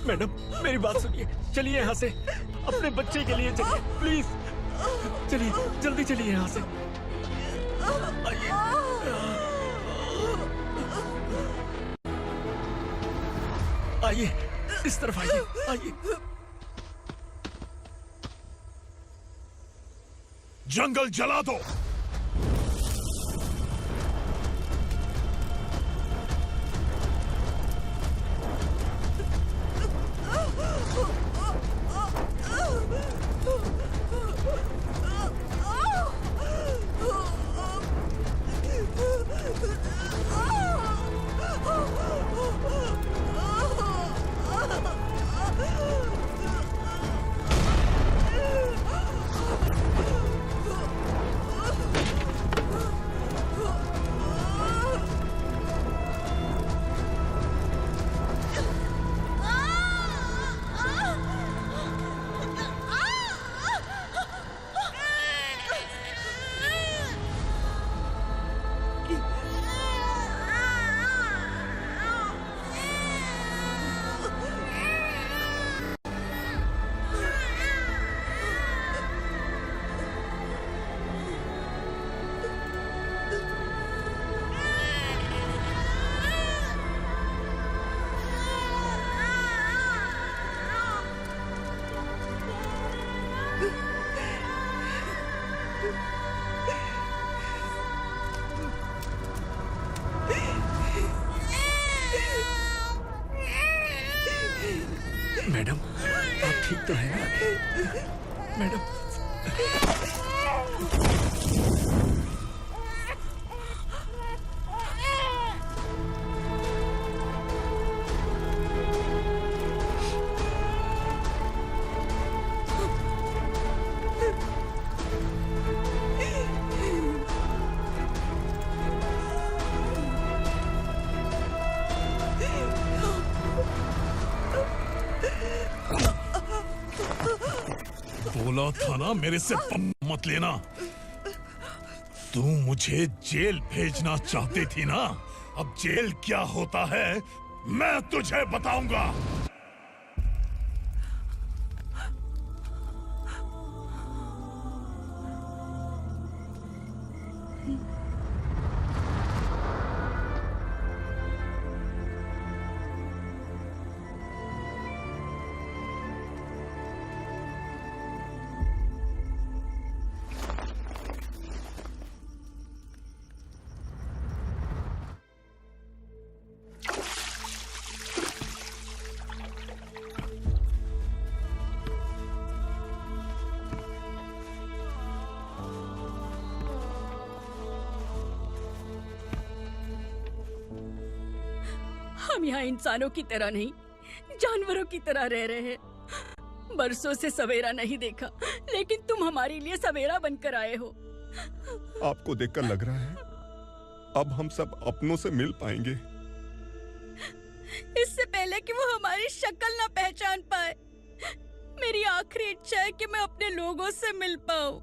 मैडम, मेरी बात सुनिए। चलिए यहाँ से, अपने बच्चे के लिए चलिए प्लीज। चलिए, जल्दी चलिए यहाँ से। आइए, इस तरफ आइए। जंगल जला दो। मैडम, आप ठीक तो है ना? मैडम, बोला था ना मेरे से मत लेना। तू मुझे जेल भेजना चाहती थी ना? अब जेल क्या होता है मैं तुझे बताऊंगा। हम यहाँ इंसानों की तरह नहीं, जानवरों की तरह रह रहे हैं। बरसों से सवेरा नहीं देखा, लेकिन तुम हमारे लिए सवेरा बनकर आए हो। आपको देखकर लग रहा है अब हम सब अपनों से मिल पाएंगे। इससे पहले कि वो हमारी शक्ल ना पहचान पाए, मेरी आखिरी इच्छा है कि मैं अपने लोगों से मिल पाऊं।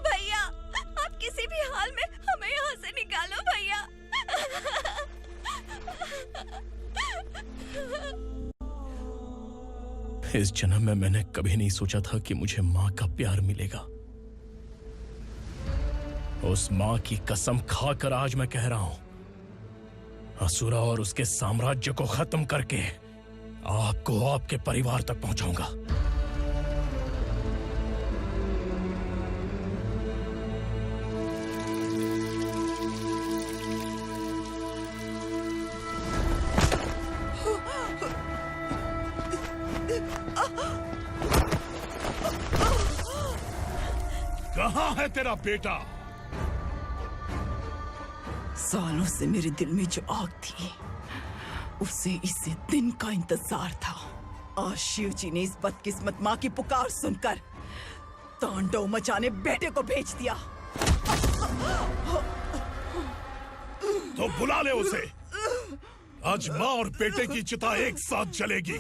भैया, आप किसी भी हाल में हमें यहाँ से निकालो भैया। इस जन्म में मैंने कभी नहीं सोचा था कि मुझे माँ का प्यार मिलेगा। उस माँ की कसम खाकर आज मैं कह रहा हूं, असुरा और उसके साम्राज्य को खत्म करके आपको आपके परिवार तक पहुंचाऊंगा। कहाँ है तेरा बेटा? सालों से मेरे दिल में जो आग थी, उसे इसी दिन का इंतजार था। आज शिव जी ने इस बदकिस्मत माँ की पुकार सुनकर तांडव मचाने बेटे को भेज दिया। तो बुला ले उसे। आज माँ और बेटे की चिता एक साथ जलेगी।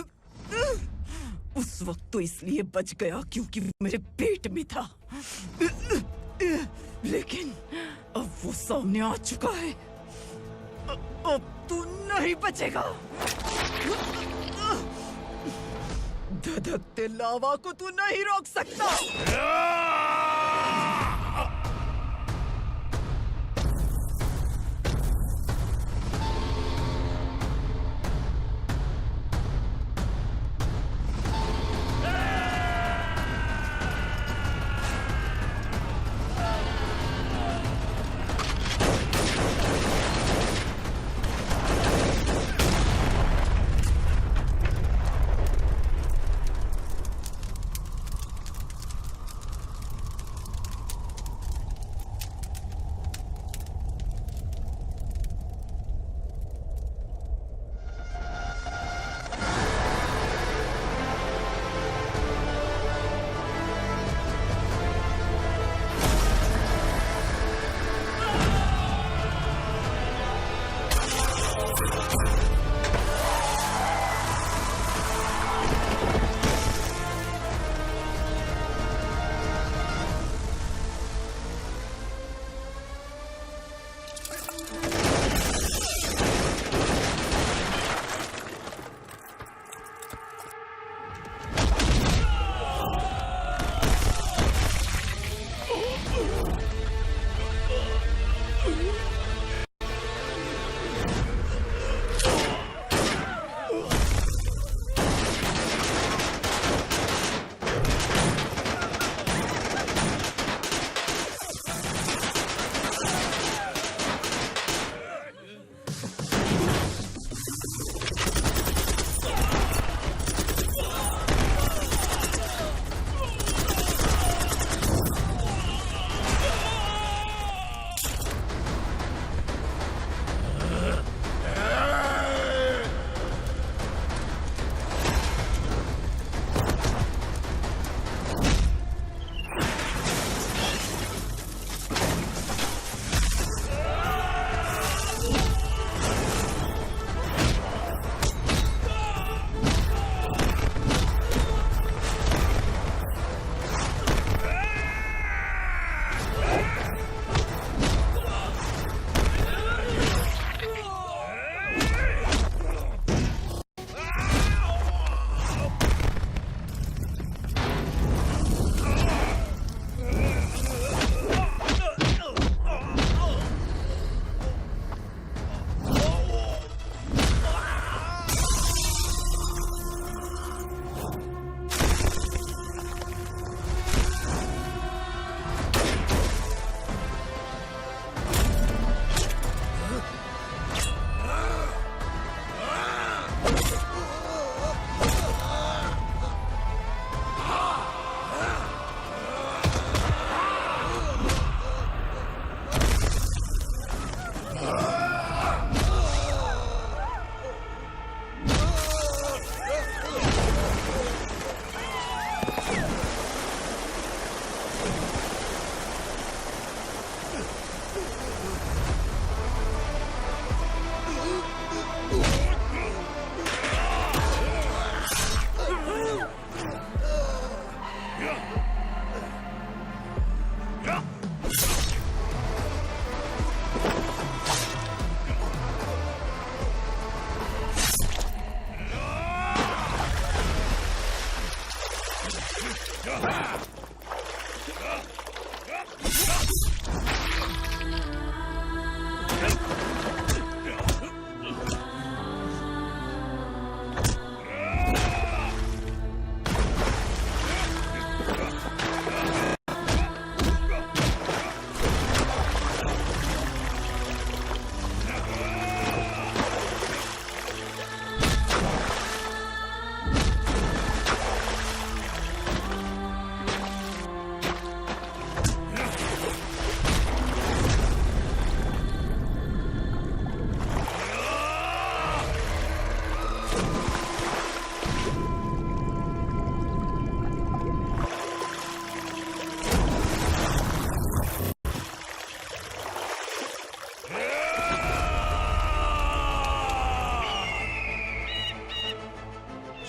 उस वक्त तो इसलिए बच गया क्योंकि वो मेरे पेट में था, लेकिन अब वो सामने आ चुका है। अब तू नहीं बचेगा। धधकते लावा को तू नहीं रोक सकता।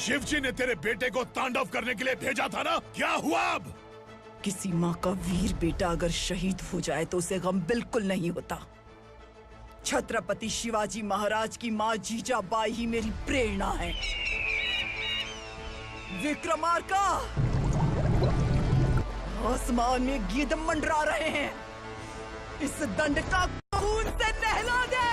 शिवजी ने तेरे बेटे को तांडव करने के लिए भेजा था ना, क्या हुआ अब? किसी माँ का वीर बेटा अगर शहीद हो जाए तो उसे गम बिल्कुल नहीं होता। छत्रपति शिवाजी महाराज की माँ जीजाबाई ही मेरी प्रेरणा है। विक्रमार्का, आसमान में गीध मंडरा रहे हैं, इस दंड का खून से नहला दे।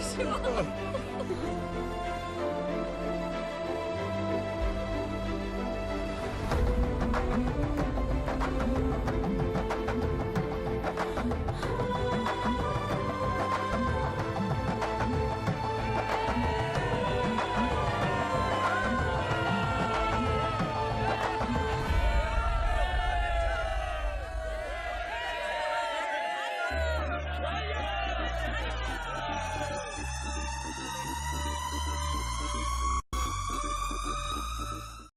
शिवा